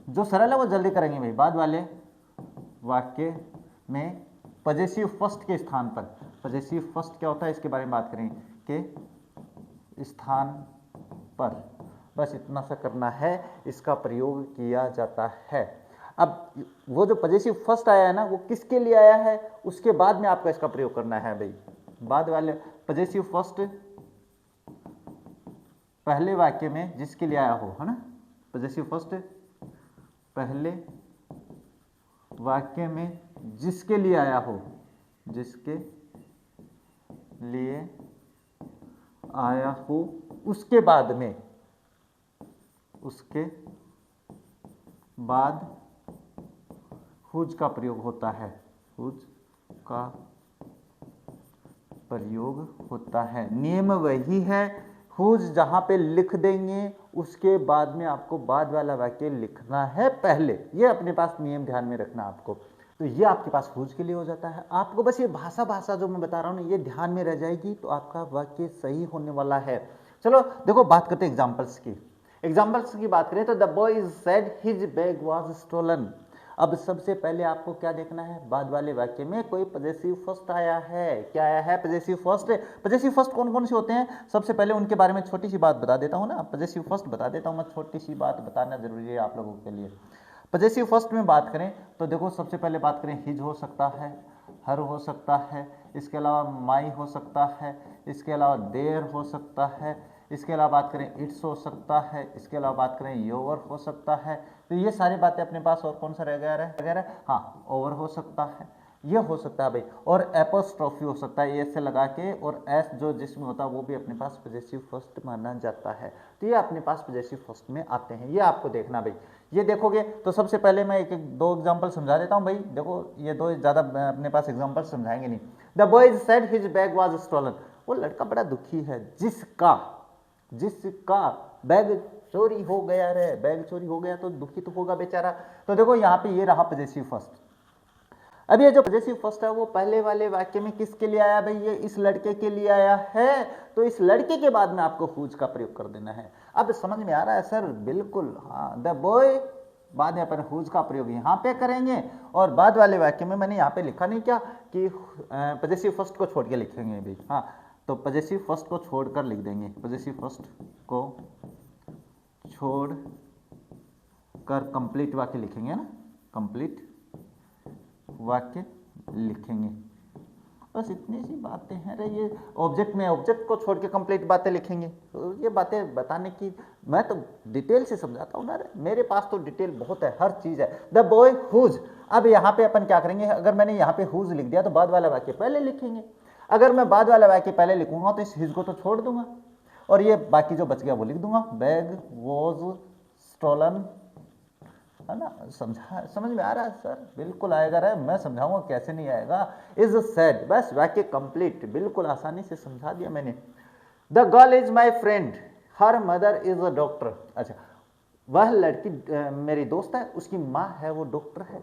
जो सरल है वो जल्दी करेंगे भाई, बाद वाले वाक्य में पजेसिव फर्स्ट के स्थान पर, पजेसिव फर्स्ट क्या होता है इसके बारे में बात करेंगे, के स्थान पर, बस इतना सा करना है, इसका प्रयोग किया जाता है। अब वो जो पजेसिव फर्स्ट आया है ना, वो किसके लिए आया है, उसके बाद में आपका इसका प्रयोग करना है भाई। बाद वाले पजेसिव फर्स्ट पहले वाक्य में जिसके लिए आया हो, है ना, पजेसिव फर्स्ट पहले वाक्य में जिसके लिए आया हो, जिसके लिए आया हो, उसके बाद में, उसके बाद हुज का प्रयोग होता है, हुज का प्रयोग होता है। नियम वही है, हुज जहां पे लिख देंगे उसके बाद में आपको बाद वाला वाक्य लिखना है पहले। ये अपने पास नियम ध्यान में रखना आपको। तो ये आपके पास हुज के लिए हो जाता है। आपको बस ये भाषा जो मैं बता रहा हूँ ना, ये ध्यान में रह जाएगी तो आपका वाक्य सही होने वाला है। चलो देखो बात करते हैं एग्जाम्पल्स की। एग्जाम्पल्स की बात करें तो the boy said his bag was stolen. अब सबसे पहले आपको क्या देखना है, बाद वाले वाक्य में कोई पजेसिव फर्स्ट आया है। क्या आया है? Possessive first. पजेसिव फर्स्ट कौन कौन से होते हैं, सबसे पहले उनके बारे में छोटी सी बात बता देता हूँ ना, पजेसिव फर्स्ट बता देता हूँ मैं, छोटी सी बात बताना जरूरी है आप लोगों के लिए। पजेसिव फर्स्ट में बात करें तो देखो, सबसे पहले बात करें, हिज हो सकता है, हर हो सकता है, इसके अलावा माई हो सकता है, इसके अलावा देयर हो सकता है, इसके अलावा बात करें इट्स हो सकता है, इसके अलावा बात करें योर हो सकता है। तो ये सारी बातें अपने पास, और कौन सा रह गया है, हाँ ओवर हो सकता है, ये हो सकता है भाई, और एपोस्ट्रोफी हो सकता है, एस से लगा के, और एस जो जिसमें होता है वो भी अपने पास पजेसिव फर्स्ट माना जाता है। तो ये अपने पास पजेसिव फर्स्ट में आते हैं, ये आपको देखना भाई। ये देखोगे तो सबसे पहले मैं एक दो एग्जांपल समझा देता हूँ भाई। देखो ये दो ज़्यादा अपने पास एग्जांपल समझाएंगे नहीं। The boys said his bag was stolen, वो लड़का बड़ा दुखी है जिसका बैग चोरी हो गया रे, बैग चोरी हो गया तो दुखी तो होगा बेचारा। तो देखो यहाँ पे ये रहा पजेसिव फर्स्ट। अब ये जो पजेसिव फर्स्ट है वो पहले वाले वाक्य में किसके लिए आया भाई, ये इस लड़के के लिए आया है, तो इस लड़के के बाद में आपको हुज का प्रयोग कर देना है। अब समझ में आ रहा है सर? बिल्कुल हाँ, द बॉय, बाद में अपन हुज का प्रयोग यहाँ पे करेंगे, और बाद वाले वाक्य में मैंने यहाँ पे लिखा नहीं क्या कि पजेसिव फर्स्ट को छोड़ के लिखेंगे भाई, हाँ तो पजेसिव फर्स्ट को छोड़कर लिख देंगे, पजेसिव फर्स्ट को छोड़ कर कंप्लीट वाक्य लिखेंगे ना, कंप्लीट वाक्य लिखेंगे। बस इतनी सी बातें हैं रे। ये ऑब्जेक्ट में ऑब्जेक्ट को छोड़ के कंप्लीट बातें लिखेंगे। तो ये बातें बताने की मैं तो डिटेल से समझाता हूँ ना रे, मेरे पास तो डिटेल बहुत है, हर चीज़ है। द बॉय हुज, अब यहाँ पे अपन क्या करेंगे, अगर मैंने यहाँ पे हुज लिख दिया तो बाद वाला वाक्य पहले लिखेंगे। अगर मैं बाद वाला वाक्य पहले लिखूंगा तो इस हिज को तो छोड़ दूंगा, और ये बाकी जो बच गया वो लिख दूंगा, बैग वॉज स्टोलन, है ना। समझ में आ रहा है सर? बिल्कुल आएगा रे, मैं समझाऊंगा कैसे नहीं आएगा। इज सेड, बस वाक्य कंप्लीट, बिल्कुल आसानी से समझा दिया मैंने। The girl is my friend, her mother is a doctor. अच्छा, वह लड़की मेरी दोस्त है, उसकी माँ है वो डॉक्टर है।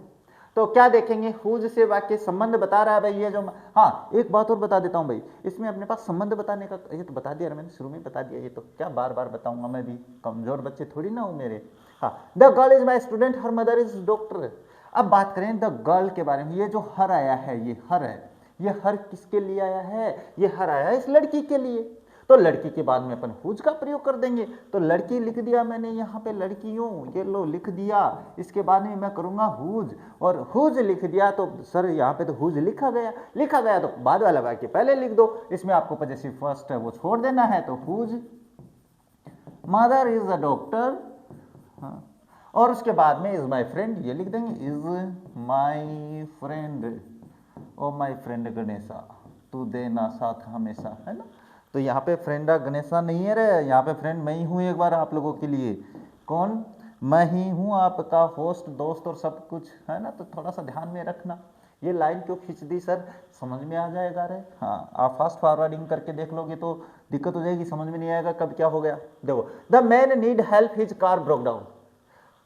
तो क्या देखेंगे, हुज से वाक्य संबंध बता रहा है भाई। ये जो, हाँ एक बात और बता देता हूँ भाई, इसमें अपने पास संबंध बताने का, ये तो बता दिया मैंने शुरू में बता दिया, ये तो क्या बार बार बताऊंगा, मैं भी कमजोर बच्चे थोड़ी ना हूँ मेरे। हाँ, the girl is my student, her mother is doctor. अब बात करें द गर्ल के बारे में, ये जो हर आया है, ये हर है, ये हर किसके लिए आया है, ये हर आया है इस लड़की के लिए। तो लड़की के बाद में अपन हुज का प्रयोग कर देंगे। तो लड़की लिख दिया मैंने यहाँ पे, लड़कियों, ये लो लिख दिया, इसके बाद में मैं करूँगा हुज, और हुज लिख दिया तो सर यहाँ पे तो हुज लिखा गया तो बाद वाला वाक्य पहले लिख दो, इसमें आपको पजेसिव फर्स्ट है वो छोड़ देना है। तो whose mother is a doctor, हाँ, और उसके बाद में इज माई फ्रेंड ये लिख देंगे, is my friend, oh my friend Ganesha, तू देना साथ हमेशा, है ना। तो यहाँ पे फ्रेंडा गणेशा नहीं है रे, यहाँ पे फ्रेंड मैं ही हूँ एक बार आप लोगों के लिए। कौन? मैं ही हूँ आपका होस्ट, दोस्त और सब कुछ, है ना। तो थोड़ा सा ध्यान में रखना। ये लाइन क्यों खींच दी सर, समझ में आ जाएगा रे। हाँ, आप फास्ट फॉरवर्डिंग करके देख लोगे तो दिक्कत हो जाएगी, समझ में नहीं आएगा कब क्या हो गया। देखो, the man need help, his car broke down,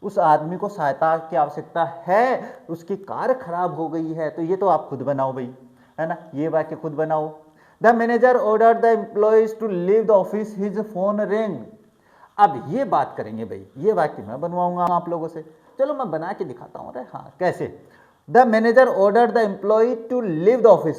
उस आदमी को सहायता की आवश्यकता है, उसकी कार खराब हो गई है। तो ये तो आप खुद बनाओ भाई, है ना, ये वाक्य खुद बनाओ। The manager order the employees to leave the office, his phone ring. अब ये बात करेंगे भाई, ये वाक्य मैं बनवाऊंगा आप लोगों से, चलो मैं बना के दिखाता हूँ। अरे हाँ, कैसे? The manager order the employee to leave the office,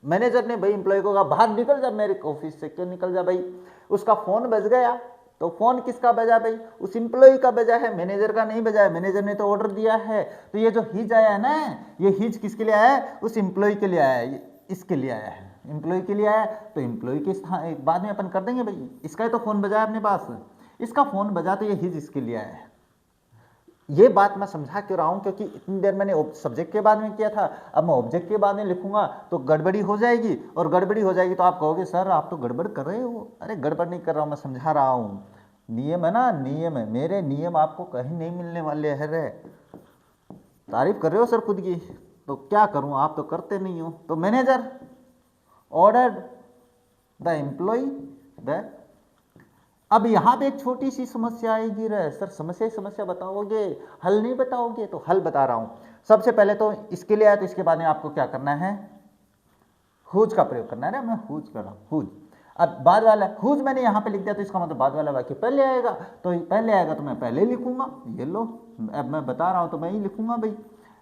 manager ने भाई एम्प्लॉय को कहा बाहर निकल जा मेरे ऑफिस से। क्यों निकल जा भाई? उसका फोन बज गया। तो फोन किसका बजा भाई? उस एम्प्लॉय का बजा है, मैनेजर का नहीं बजा है, मैनेजर ने तो ऑर्डर दिया है। तो ये जो हिज आया है ना, ये हिज किसके लिए आया है? उस एम्प्लॉय के लिए आया है, इसके लिए आया है, एम्प्लॉय के लिए आया है। तो एम्प्लॉय के स्थान बाद में अपन कर देंगे भाई, इसका ही तो फोन बजा है अपने पास, इसका फोन बजा, तो ये हिज इसके लिए आया है। ये बात मैं समझा क्यों रहा हूं, क्योंकि इतनी देर मैंने सब्जेक्ट के बाद में किया था, अब मैं ऑब्जेक्ट के बाद में लिखूंगा तो गड़बड़ी हो जाएगी, और गड़बड़ी हो जाएगी तो आप कहोगे सर आप तो गड़बड़ कर रहे हो। अरे गड़बड़ नहीं कर रहा हूं, मैं समझा रहा हूं। नियम है ना, नियम है, मेरे नियम आपको कहीं नहीं मिलने वाले है रे। तारीफ कर रहे हो सर खुद की, तो क्या करूं, आप तो करते नहीं हो। तो manager order the employee the, अब यहाँ पे एक छोटी सी समस्या आएगी रे सर, समस्या बताओगे, हल नहीं बताओगे? तो हल बता रहा हूँ। सबसे पहले तो इसके लिए आया, तो इसके बाद में आपको क्या करना है? हुज का प्रयोग करना है ना, मैं हुज कर रहा हूँ, हुज। अब बाद वाला हुज मैंने यहाँ पे लिख दिया तो इसका मतलब बाद वाला वाक्य पहले आएगा, तो पहले आएगा तो मैं पहले लिखूंगा, ये लो अब मैं बता रहा हूँ तो मैं ही लिखूंगा भाई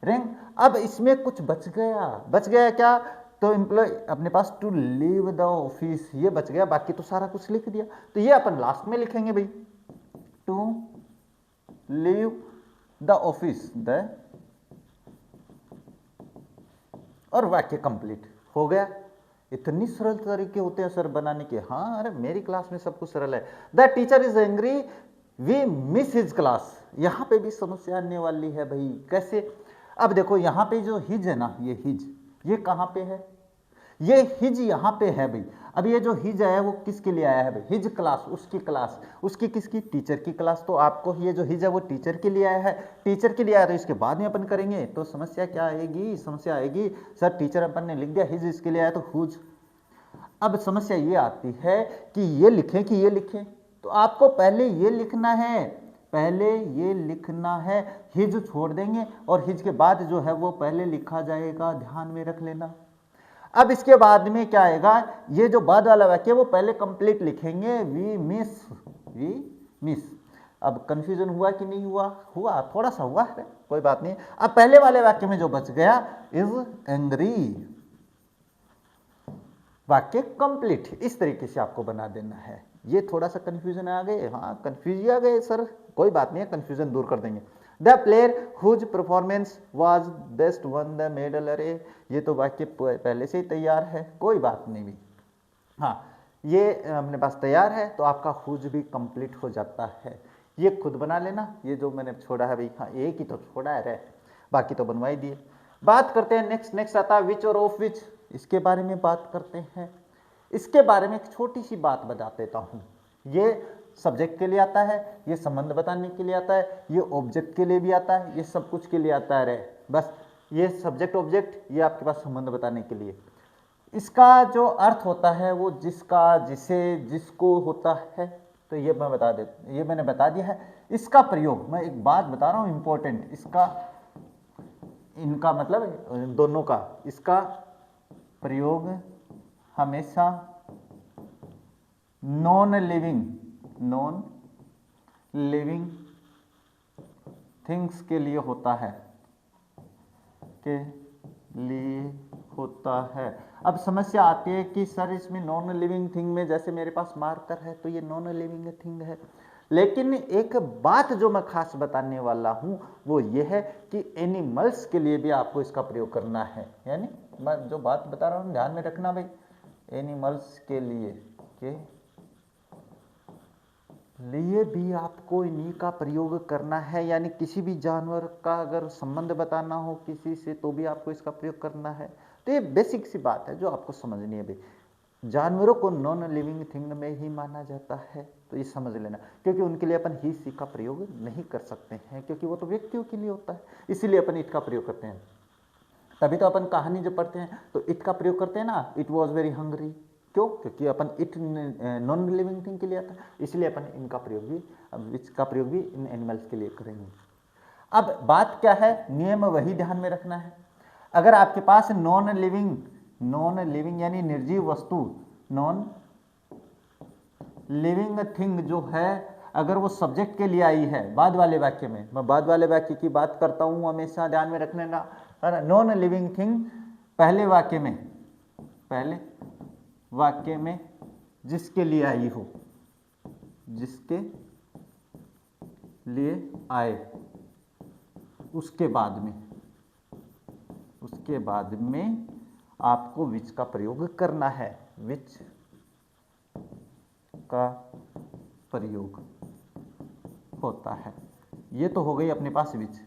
रैंक। अब इसमें कुछ बच गया क्या, तो एम्प्लॉय अपने पास टू लीव द ऑफिस ये बच गया, बाकी तो सारा कुछ लिख दिया, तो ये अपन लास्ट में लिखेंगे भाई, to leave the office the, और वाक्य कंप्लीट हो गया। इतनी सरल तरीके होते हैं सर बनाने के। हाँ अरे मेरी क्लास में सब कुछ सरल है। The teacher is angry we miss his class, यहाँ पे भी समस्या आने वाली है भाई। कैसे, अब देखो यहाँ पे जो हिज है ना, ये हिज ये कहाँ पे है, ये हिज यहाँ पे है भाई। अब ये जो हिज है वो किसके लिए आया है भाई, हिज क्लास, उसकी क्लास, उसकी किसकी, टीचर की क्लास। तो आपको ये जो हिज है वो टीचर के लिए आया है, टीचर के लिए आया तो इसके बाद में अपन करेंगे तो समस्या क्या आएगी, समस्या आएगी सर टीचर अपन ने लिख दिया, हिज इसके लिए आया तो हुज। अब समस्या ये आती है कि ये लिखें कि ये लिखें, तो आपको पहले ये लिखना है, पहले ये लिखना है, हिज छोड़ देंगे और हिज के बाद जो है वो पहले लिखा जाएगा, ध्यान में रख लेना। अब इसके बाद में क्या आएगा, ये जो बाद वाला वाक्य वो पहले कंप्लीट लिखेंगे, वी मिस। अब कंफ्यूजन हुआ कि नहीं हुआ, हुआ थोड़ा सा हुआ है, कोई बात नहीं। अब पहले वाले वाक्य में जो बच गया इज एंग्री, वाक्य कंप्लीट, इस तरीके से आपको बना देना है। ये थोड़ा सा कंफ्यूजन आ गए, हाँ कंफ्यूज आ गए सर, कोई बात नहीं है, कंफ्यूजन दूर कर देंगे। The player whose performance was best won the medal, अरे ये तो वाक्य पहले से ही तैयार है, कोई बात नहीं भी। हाँ ये अपने पास तैयार है तो आपका हुज भी कंप्लीट हो जाता है। ये खुद बना लेना, ये जो मैंने छोड़ा है भाई, हाँ एक ही तो छोड़ा है रे, बाकी तो बनवा ही दिए। बात करते हैं नेक्स्ट आता है विच और ऑफ विच, इसके बारे में बात करते हैं। इसके बारे में एक छोटी सी बात बता देता हूँ। ये सब्जेक्ट के लिए आता है, ये संबंध बताने के लिए आता है, ये ऑब्जेक्ट के लिए भी आता है, ये सब कुछ के लिए आता है रे। बस ये सब्जेक्ट ऑब्जेक्ट ये आपके पास संबंध बताने के लिए। इसका जो अर्थ होता है वो जिसका, जिसे, जिसको होता है, तो ये मैं बता दे, ये मैंने बता दिया है। इसका प्रयोग मैं एक बात बता रहा हूँ इंपॉर्टेंट, इसका, इनका मतलब दोनों का, इसका प्रयोग हमेशा नॉन लिविंग थिंग्स के लिए होता है, अब समस्या आती है कि सर इसमें नॉन लिविंग थिंग में, जैसे मेरे पास मार्कर है तो ये नॉन लिविंग थिंग है, लेकिन एक बात जो मैं खास बताने वाला हूं वो ये है कि एनिमल्स के लिए भी आपको इसका प्रयोग करना है। यानी मैं जो बात बता रहा हूं ध्यान में रखना भाई, एनिमल्स के लिए भी आपको इन्हीं का प्रयोग करना है। यानी किसी भी जानवर का अगर संबंध बताना हो किसी से तो भी आपको इसका प्रयोग करना है। तो ये बेसिक सी बात है जो आपको समझनी है भाई। जानवरों को नॉन लिविंग थिंग में ही माना जाता है, तो ये समझ लेना, क्योंकि उनके लिए अपन ही सी का प्रयोग नहीं कर सकते हैं, क्योंकि वो तो व्यक्तियों के लिए होता है, इसीलिए अपन इट का प्रयोग करते हैं। तभी तो अपन कहानी जब पढ़ते हैं तो इट का प्रयोग करते हैं ना, इट वॉज वेरी हंग्री, क्यों, क्योंकि अपन इट नॉन लिविंग थिंग के लिए आता है, इसलिए अपन इनका प्रयोग भी, विच का प्रयोग भी इन एनिमल्स के लिए करेंगे। अब बात क्या है, नियम वही ध्यान में रखना है। अगर आपके पास नॉन लिविंग यानी निर्जीव वस्तु, नॉन लिविंग थिंग जो है, अगर वो सब्जेक्ट के लिए आई है बाद वाले वाक्य में, मैं बाद वाले वाक्य की बात करता हूं, हमेशा ध्यान में रखने ना, नॉन लिविंग थिंग पहले वाक्य में जिसके लिए आई हो, जिसके लिए आए, उसके बाद में आपको विच का प्रयोग करना है, विच का प्रयोग होता है। ये तो हो गई अपने पास विच।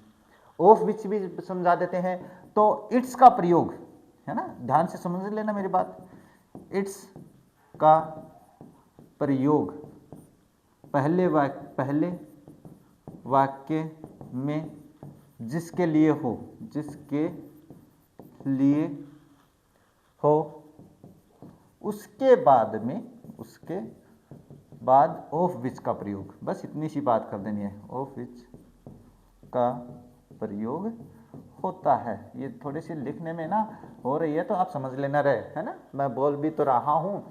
ऑफ विच भी समझा देते हैं, तो इट्स का प्रयोग है ना, ध्यान से समझ लेना मेरी बात। इट्स का प्रयोग पहले वाक्य में जिसके लिए हो, उसके बाद ऑफ विच का प्रयोग, बस इतनी सी बात कर देनी है, ऑफ विच का प्रयोग होता है। ये थोड़ी सी लिखने में ना हो रही है तो आप समझ लेना रहे, है ना, मैं बोल भी तो रहा हूँ,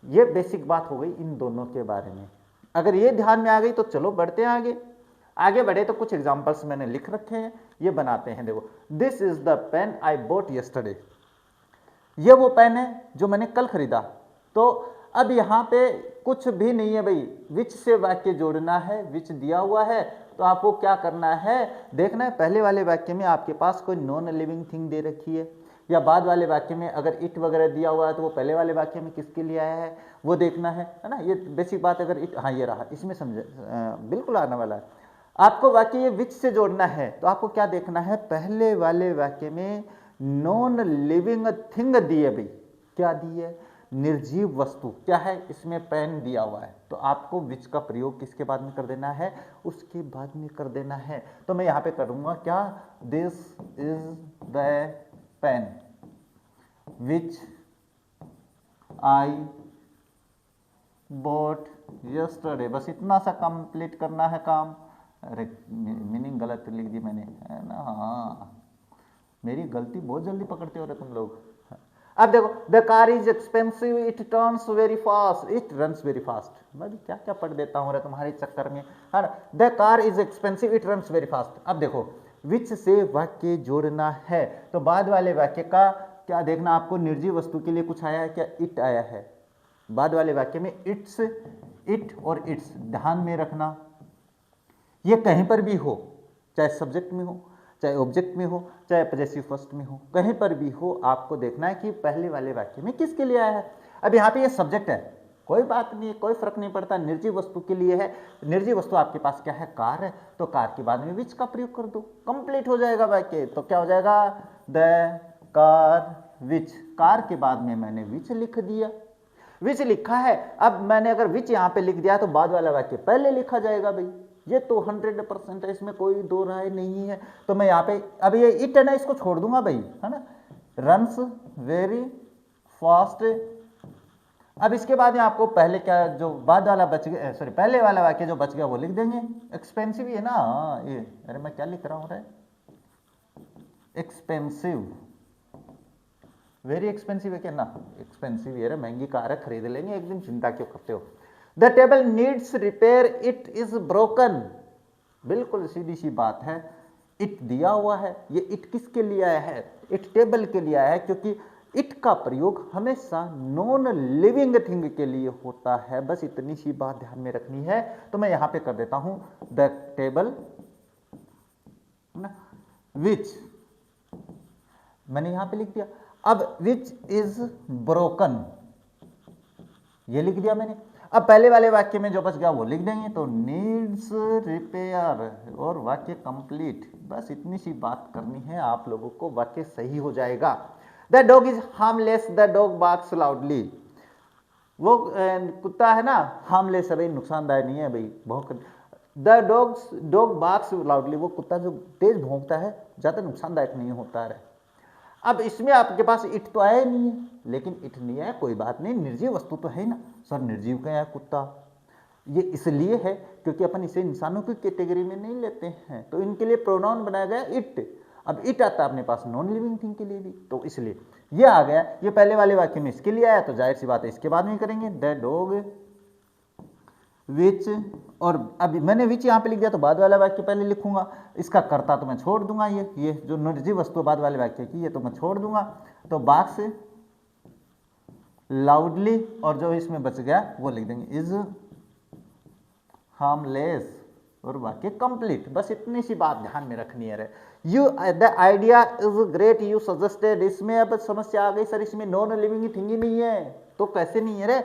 ये बेसिक बात हो गई इन दोनों के बारे में। अगर ये ध्यान में आ गई तो चलो बढ़ते हैं आगे। आगे बढ़े तो कुछ एग्जांपल्स मैंने लिख रखे हैं, ये बनाते हैं। देखो, this is the pen I bought yesterday. ये वो पेन है जो मैंने कल खरीदा। तो अब यहाँ पे कुछ भी नहीं है भाई, विच से वाक्य जोड़ना है, विच दिया हुआ है तो आपको क्या करना है, देखना है पहले वाले वाक्य में आपके पास कोई नॉन लिविंग थिंग दे रखी है, या बाद वाले वाक्य में अगर इट वगैरह दिया हुआ है तो वो पहले वाले वाक्य में किसके लिए आया है वो देखना है ना। ये बेसिक बात। अगर इट, हाँ ये रहा, इसमें समझे बिल्कुल आने वाला है। आपको वाक्य ये विच से जोड़ना है तो आपको क्या देखना है, पहले वाले वाक्य में नॉन लिविंग थिंग दी है भाई। क्या दी है, निर्जीव वस्तु। क्या है, इसमें पेन दिया हुआ है तो आपको विच का प्रयोग किसके बाद में कर देना है, उसके बाद में कर देना है। तो मैं यहाँ पे करूँगा क्या, this is the pen which I bought yesterday. बस इतना सा कंप्लीट करना है काम। अरे मीनिंग गलत लिख दी मैंने, है ना। हाँ, मेरी गलती बहुत जल्दी पकड़ते हो रहे तुम लोग। अब देखो, the car is expensive it turns very fast, it runs very fast. मैं भी क्या क्या पढ़ देता हूँ रे तुम्हारे चक्कर में, है ना। The car is expensive it runs very fast. अब देखो, विच से वाक्य जोड़ना है तो बाद वाले वाक्य का क्या देखना आपको, निर्जीव वस्तु के लिए कुछ आया है क्या, इट आया है। बाद वाले वाक्य में इट्स, इट और इट्स ध्यान में रखना। ये कहीं पर भी हो, चाहे सब्जेक्ट में हो, चाहे ऑब्जेक्ट में हो, चाहे पॉजेसिव फर्स्ट में हो, कहीं पर भी हो, आपको देखना है कि पहले वाले वाक्य में किसके लिए आया है। अब यहाँ पे ये सब्जेक्ट है, कोई बात नहीं है, कोई फर्क नहीं पड़ता, निर्जीव वस्तु के लिए है। निर्जीव वस्तु आपके पास क्या है, कार है, तो कार के बाद में विच का प्रयोग कर दो, कंप्लीट हो जाएगा वाक्य। तो क्या हो जाएगा, द कार विच, कार के बाद में मैंने विच लिख दिया, विच लिखा है। अब मैंने अगर विच यहाँ पे लिख दिया तो बाद वाला वाक्य पहले लिखा जाएगा भाई, ये तो 100% है, इसमें कोई दो राय नहीं है। तो मैं यहाँ पे, अब ये इट है ना, इसको छोड़ दूंगा भाई, है ना, रन्स वेरी फास्ट। अब इसके बाद में आपको पहले क्या, जो बाद वाला बच गया, सॉरी पहले वाला वाक्य जो बच गया वो लिख देंगे। एक्सपेंसिव है ना ये, अरे मैं क्या लिख रहा हूँ रे, एक्सपेंसिव, वेरी एक्सपेंसिव है क्या ना, एक्सपेंसिव है, महंगी कार है, खरीद लेंगे एक दिन, चिंता क्यों करते हो। The table needs repair it is broken, बिल्कुल सीधी सी बात है। इट दिया हुआ है, ये इट किसके लिए आया है, इट टेबल के लिए आया है, क्योंकि इट का प्रयोग हमेशा नॉन लिविंग थिंग के लिए होता है। बस इतनी सी बात ध्यान में रखनी है। तो मैं यहां पे कर देता हूं, द टेबल विच, मैंने यहां पे लिख दिया। अब विच इज ब्रोकन, ये लिख दिया मैंने। अब पहले वाले वाक्य में जो बच गया वो लिख देंगे, तो नीड्स रिपेयर और वाक्य कंप्लीट। बस इतनी सी बात करनी है आप लोगों को, वाक्य सही हो जाएगा। The dog is harmless, the dog barks loudly. वो कुत्ता है ना, हार्मलेस है भाई, नुकसानदायक नहीं है भाई, बहुत। द डॉग बार्क्स लाउडली, वो कुत्ता जो तेज भौंकता है ज्यादा नुकसानदायक नहीं होता है। अब इसमें आपके पास इट तो आया नहीं है, लेकिन इट नहीं है कोई बात नहीं, निर्जीव वस्तु तो है ना। सर निर्जीव क्या है कुत्ता, ये इसलिए है क्योंकि अपन इसे इंसानों की कैटेगरी में नहीं लेते हैं, तो इनके लिए प्रोनाउन बनाया गया इट। अब इट आता है अपने पास नॉन लिविंग थिंग के लिए भी, तो इसलिए ये आ गया। ये पहले वाले वाक्य में इसके लिए आया, तो जाहिर सी बात है इसके बाद में करेंगे। द डॉग विच, और अभी मैंने विच यहाँ पे लिख दिया तो बाद वाला वाक्य पहले लिखूंगा। इसका कर्ता तो मैं छोड़ दूंगा, ये जो निर्जीव वस्तु बाद वाले वाक्य की, ये तो मैं छोड़ दूंगा। तो बाक्स लाउडली, और जो इसमें बच गया वो लिख देंगे, इज हार्मलेस, और वाक्य कंप्लीट। बस इतनी सी बात ध्यान में रखनी है। You the idea is great you suggested, इसमें अब समस्या आ गई, सर इसमें नॉन लिविंग थिंग ही नहीं है, तो कैसे नहीं है रे,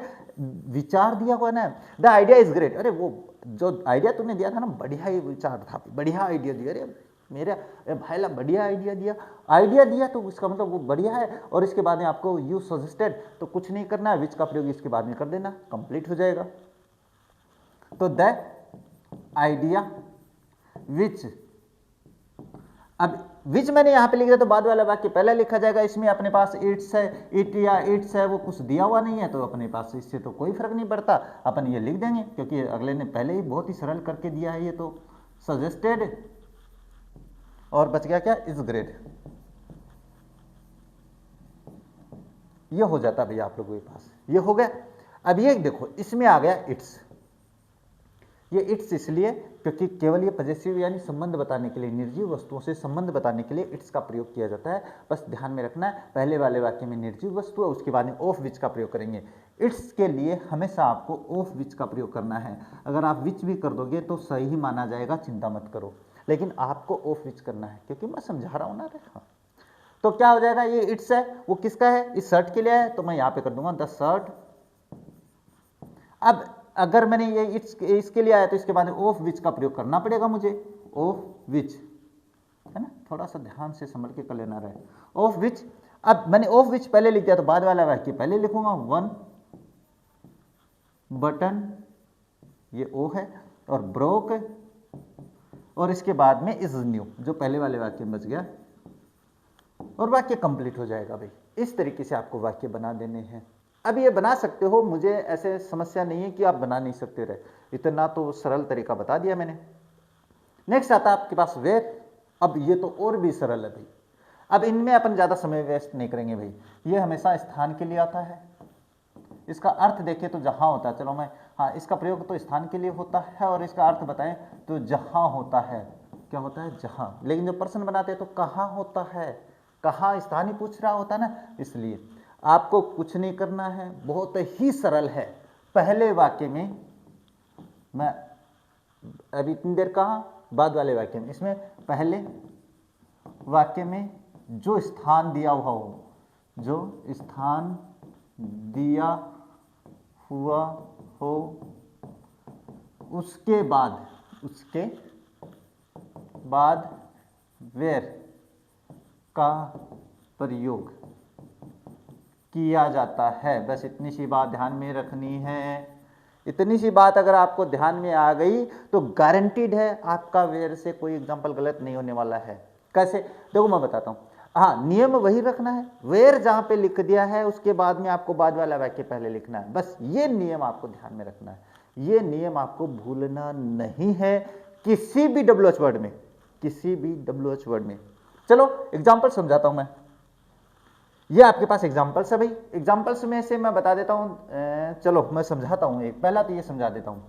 विचार दिया हुआ ना, द आइडिया इज ग्रेट। अरे वो जो आइडिया तूने दिया था ना, बढ़िया ही विचार था, बढ़िया आइडिया दिया। अरे मेरा भाईला बढ़िया आइडिया दिया, आइडिया दिया तो इसका मतलब वो बढ़िया है। और इसके बाद में आपको यू सजेस्टेड, तो कुछ नहीं करना है, विच का प्रयोग इसके बाद में कर देना, कंप्लीट हो जाएगा। तो द आइडिया विच, अब विच मैंने यहां पे लिख दिया तो बाद वाला वाक्य पहले लिखा जाएगा। इसमें अपने पास इट्स है, इट या इट्स है, वो कुछ दिया हुआ नहीं है, तो अपने पास इससे तो कोई फर्क नहीं पड़ता, अपन ये लिख देंगे, क्योंकि अगले ने पहले ही बहुत ही सरल करके दिया है। ये तो सजेस्टेड, और बच गया क्या, इज ग्रेट। ये हो जाता भैया आप लोगों के पास, ये हो गया। अब ये देखो इसमें आ गया इट्स, ये इट्स इसलिए क्योंकि केवल ये पजेसिव यानी संबंध बताने के लिए, निर्जीव वस्तुओं से संबंध बताने के लिए इट्स का प्रयोग किया जाता है। बस ध्यान में रखना है, पहले वाले वाक्य में निर्जीव वस्तु है, उसके बाद में ऑफ विच का प्रयोग करेंगे। इट्स के लिए हमेशा आपको ऑफ विच का प्रयोग करना है। अगर आप विच भी कर दोगे तो सही ही माना जाएगा, चिंता मत करो, लेकिन आपको ऑफ विच करना है क्योंकि मैं समझा रहा हूँ ना रे। हाँ, तो क्या हो जाएगा, ये इट्स है वो किसका है, इस शर्ट के लिए है, तो मैं यहाँ पे कर दूंगा द शर्ट। अब अगर मैंने ये इसके लिए आया तो इसके बाद ऑफ विच का प्रयोग करना पड़ेगा मुझे, ऑफ विच, है ना, थोड़ा सा ध्यान से संभल के कर लेना रहे, ऑफ विच। अब मैंने ऑफ विच पहले लिख दिया तो बाद वाला वाक्य पहले लिखूंगा, वन बटन, ये ओ है, और ब्रोक, और इसके बाद में इज न्यू जो पहले वाले वाक्य में बच गया, और वाक्य कंप्लीट हो जाएगा। भाई इस तरीके से आपको वाक्य बना देने हैं। अब ये बना सकते हो, मुझे ऐसे समस्या नहीं है कि आप बना नहीं सकते रहे, इतना तो सरल तरीका बता दिया मैंने। नेक्स्ट आता है आपके पास वेयर। अब ये तो और भी सरल है भाई, अब इनमें अपन ज़्यादा समय वेस्ट नहीं करेंगे भाई। ये हमेशा स्थान के लिए आता है, इसका अर्थ देखें तो जहाँ होता है, चलो मैं, हाँ इसका प्रयोग तो स्थान के लिए होता है, और इसका अर्थ बताएं तो जहाँ होता है, क्या होता है, जहाँ। लेकिन जो प्रश्न बनाते हैं तो कहाँ होता है, कहाँ स्थान ही पूछ रहा होता ना, इसलिए आपको कुछ नहीं करना है, बहुत ही सरल है। पहले वाक्य में मैं अभी इतनी देर कहा, बाद वाले वाक्य में, इसमें पहले वाक्य में जो स्थान दिया हुआ हो, जो स्थान दिया हुआ हो, उसके बाद वेयर का प्रयोग किया जाता है। बस इतनी सी बात ध्यान में रखनी है। इतनी सी बात अगर आपको ध्यान में आ गई तो गारंटीड है आपका वेयर से कोई एग्जाम्पल गलत नहीं होने वाला है। कैसे, देखो मैं बताता हूँ। हाँ, नियम वही रखना है, वेयर जहाँ पे लिख दिया है उसके बाद में आपको बाद वाला वाक्य पहले लिखना है। बस ये नियम आपको ध्यान में रखना है, ये नियम आपको भूलना नहीं है किसी भी WH वर्ड में, किसी भी WH वर्ड में। चलो एग्जाम्पल समझाता हूँ मैं। ये आपके पास एग्जाम्पल्स है भाई, एग्जाम्पल्स में से मैं बता देता हूँ, चलो मैं समझाता हूँ। एक पहला तो ये समझा देता हूँ,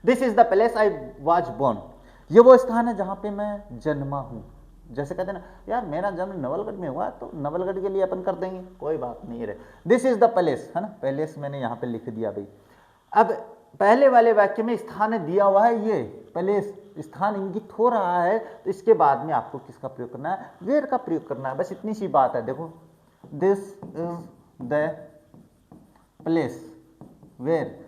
this is the place I was born. ये वो स्थान है जहाँ पे मैं जन्मा हूँ। जैसे कहते हैं ना, यार मेरा जन्म नवलगढ़ में हुआ, तो नवलगढ़ के लिए अपन कर देंगे, कोई बात नहीं रहे। दिस इज द प्लेस, है ना, प्लेस मैंने यहाँ पे लिख दिया भाई। अब पहले वाले वाक्य में स्थान दिया हुआ है, ये प्लेस स्थान इंगित हो रहा है, तो इसके बाद में आपको किसका प्रयोग करना है, वेयर का प्रयोग करना है। बस इतनी सी बात है। देखो, this is the place where,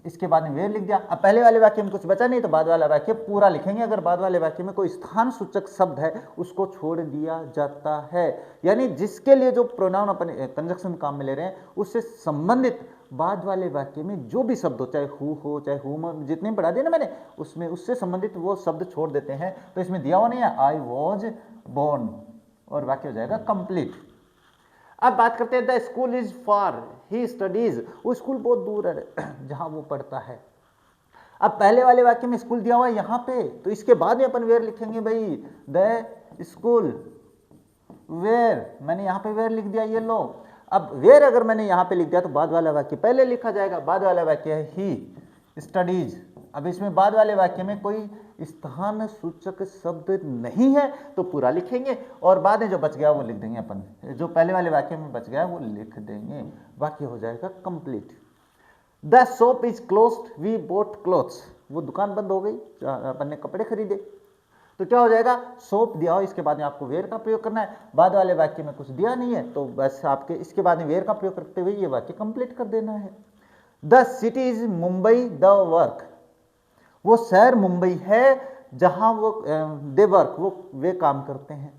इसके बाद में वेयर लिख दिया। अब पहले वाले वाक्य में कुछ बचा नहीं तो बाद वाला वाक्य पूरा लिखेंगे। अगर बाद वाले वाक्य में कोई स्थान सूचक शब्द है उसको छोड़ दिया जाता है, यानी जिसके लिए जो प्रोनाउन अपन कंजक्शन काम में ले रहे हैं उससे संबंधित बाद वाले वाक्य में जो भी शब्द हो, चाहे हु हो चाहे हुम, जितने पढ़ा दिए ना मैंने, उसमें उससे संबंधित वो शब्द छोड़ देते हैं। तो इसमें दिया हुआ नहीं है आई वॉज बोर्न, और वाक्य हो जाएगा कंप्लीट। अब बात करते हैं the school is far he studies, वो स्कूल बहुत दूर है जहां वो पढ़ता है। अब पहले वाले वाक्य में स्कूल दिया हुआ है यहाँ पे, तो इसके बाद में अपन वेयर लिखेंगे भाई, द स्कूल वेयर, मैंने यहाँ पे वेयर लिख दिया, ये लो। अब वेयर अगर मैंने यहाँ पे लिख दिया तो बाद वाला वाक्य पहले लिखा जाएगा। बाद वाला वाक्य है ही स्टडीज। अब इसमें बाद वाले वाक्य में कोई स्थान सूचक शब्द नहीं है तो पूरा लिखेंगे, और बाद में जो बच गया वो लिख देंगे अपन, जो पहले वाले वाक्य में बच गया वो लिख देंगे, वाक्य हो जाएगा complete. The shop is closed we bought clothes, वो दुकान बंद हो गई, अपन ने कपड़े खरीदे। तो क्या हो जाएगा, शॉप दिया हो, इसके बाद में आपको वेयर का प्रयोग करना है। बाद वाले वाक्य में कुछ दिया नहीं है तो बस आपके इसके बाद में वेयर का प्रयोग करते हुए ये वाक्य कंप्लीट कर देना है। The city is Mumbai the work, वो शहर मुंबई है जहां वो दे वर्क, वो वे काम करते हैं।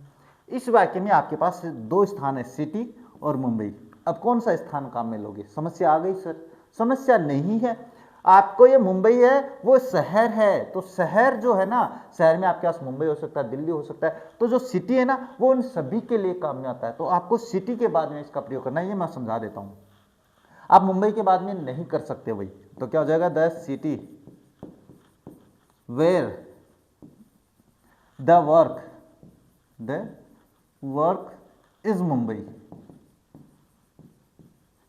इस वाक्य में आपके पास दो स्थान है, सिटी और मुंबई। अब कौन सा स्थान काम में लोगे, समस्या आ गई सर? समस्या नहीं है, आपको ये मुंबई है वो शहर है, तो शहर जो है ना, शहर में आपके पास मुंबई हो सकता है, दिल्ली हो सकता है, तो जो सिटी है ना वो उन सभी के लिए काम में आता है। तो आपको सिटी के बाद में इसका प्रयोग करना है, ये मैं समझा देता हूं। आप मुंबई के बाद में नहीं कर सकते भाई, तो क्या हो जाएगा, the city where the work is Mumbai,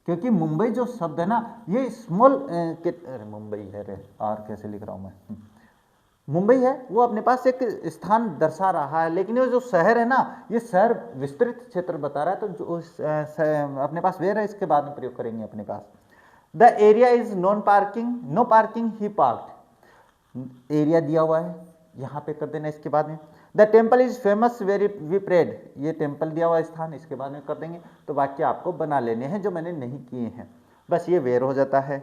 क्योंकि मुंबई जो शब्द है ना ये स्मॉल अरे मुंबई है रे, आर कैसे लिख रहा हूँ मैं, मुंबई है वो अपने पास एक स्थान दर्शा रहा है, लेकिन ये जो शहर है ना ये शहर विस्तृत क्षेत्र बता रहा है, तो जो अपने पास वेयर है इसके बाद में प्रयोग करेंगे अपने पास। The area is non parking, no parking he parked, area दिया हुआ है यहाँ पे कर देना इसके बाद में। The temple is famous very we prayed, ये टेम्पल दिया हुआ स्थान इसके बाद में कर देंगे। तो वाक्य आपको बना लेने हैं जो मैंने नहीं किए हैं, बस ये वेयर हो जाता है।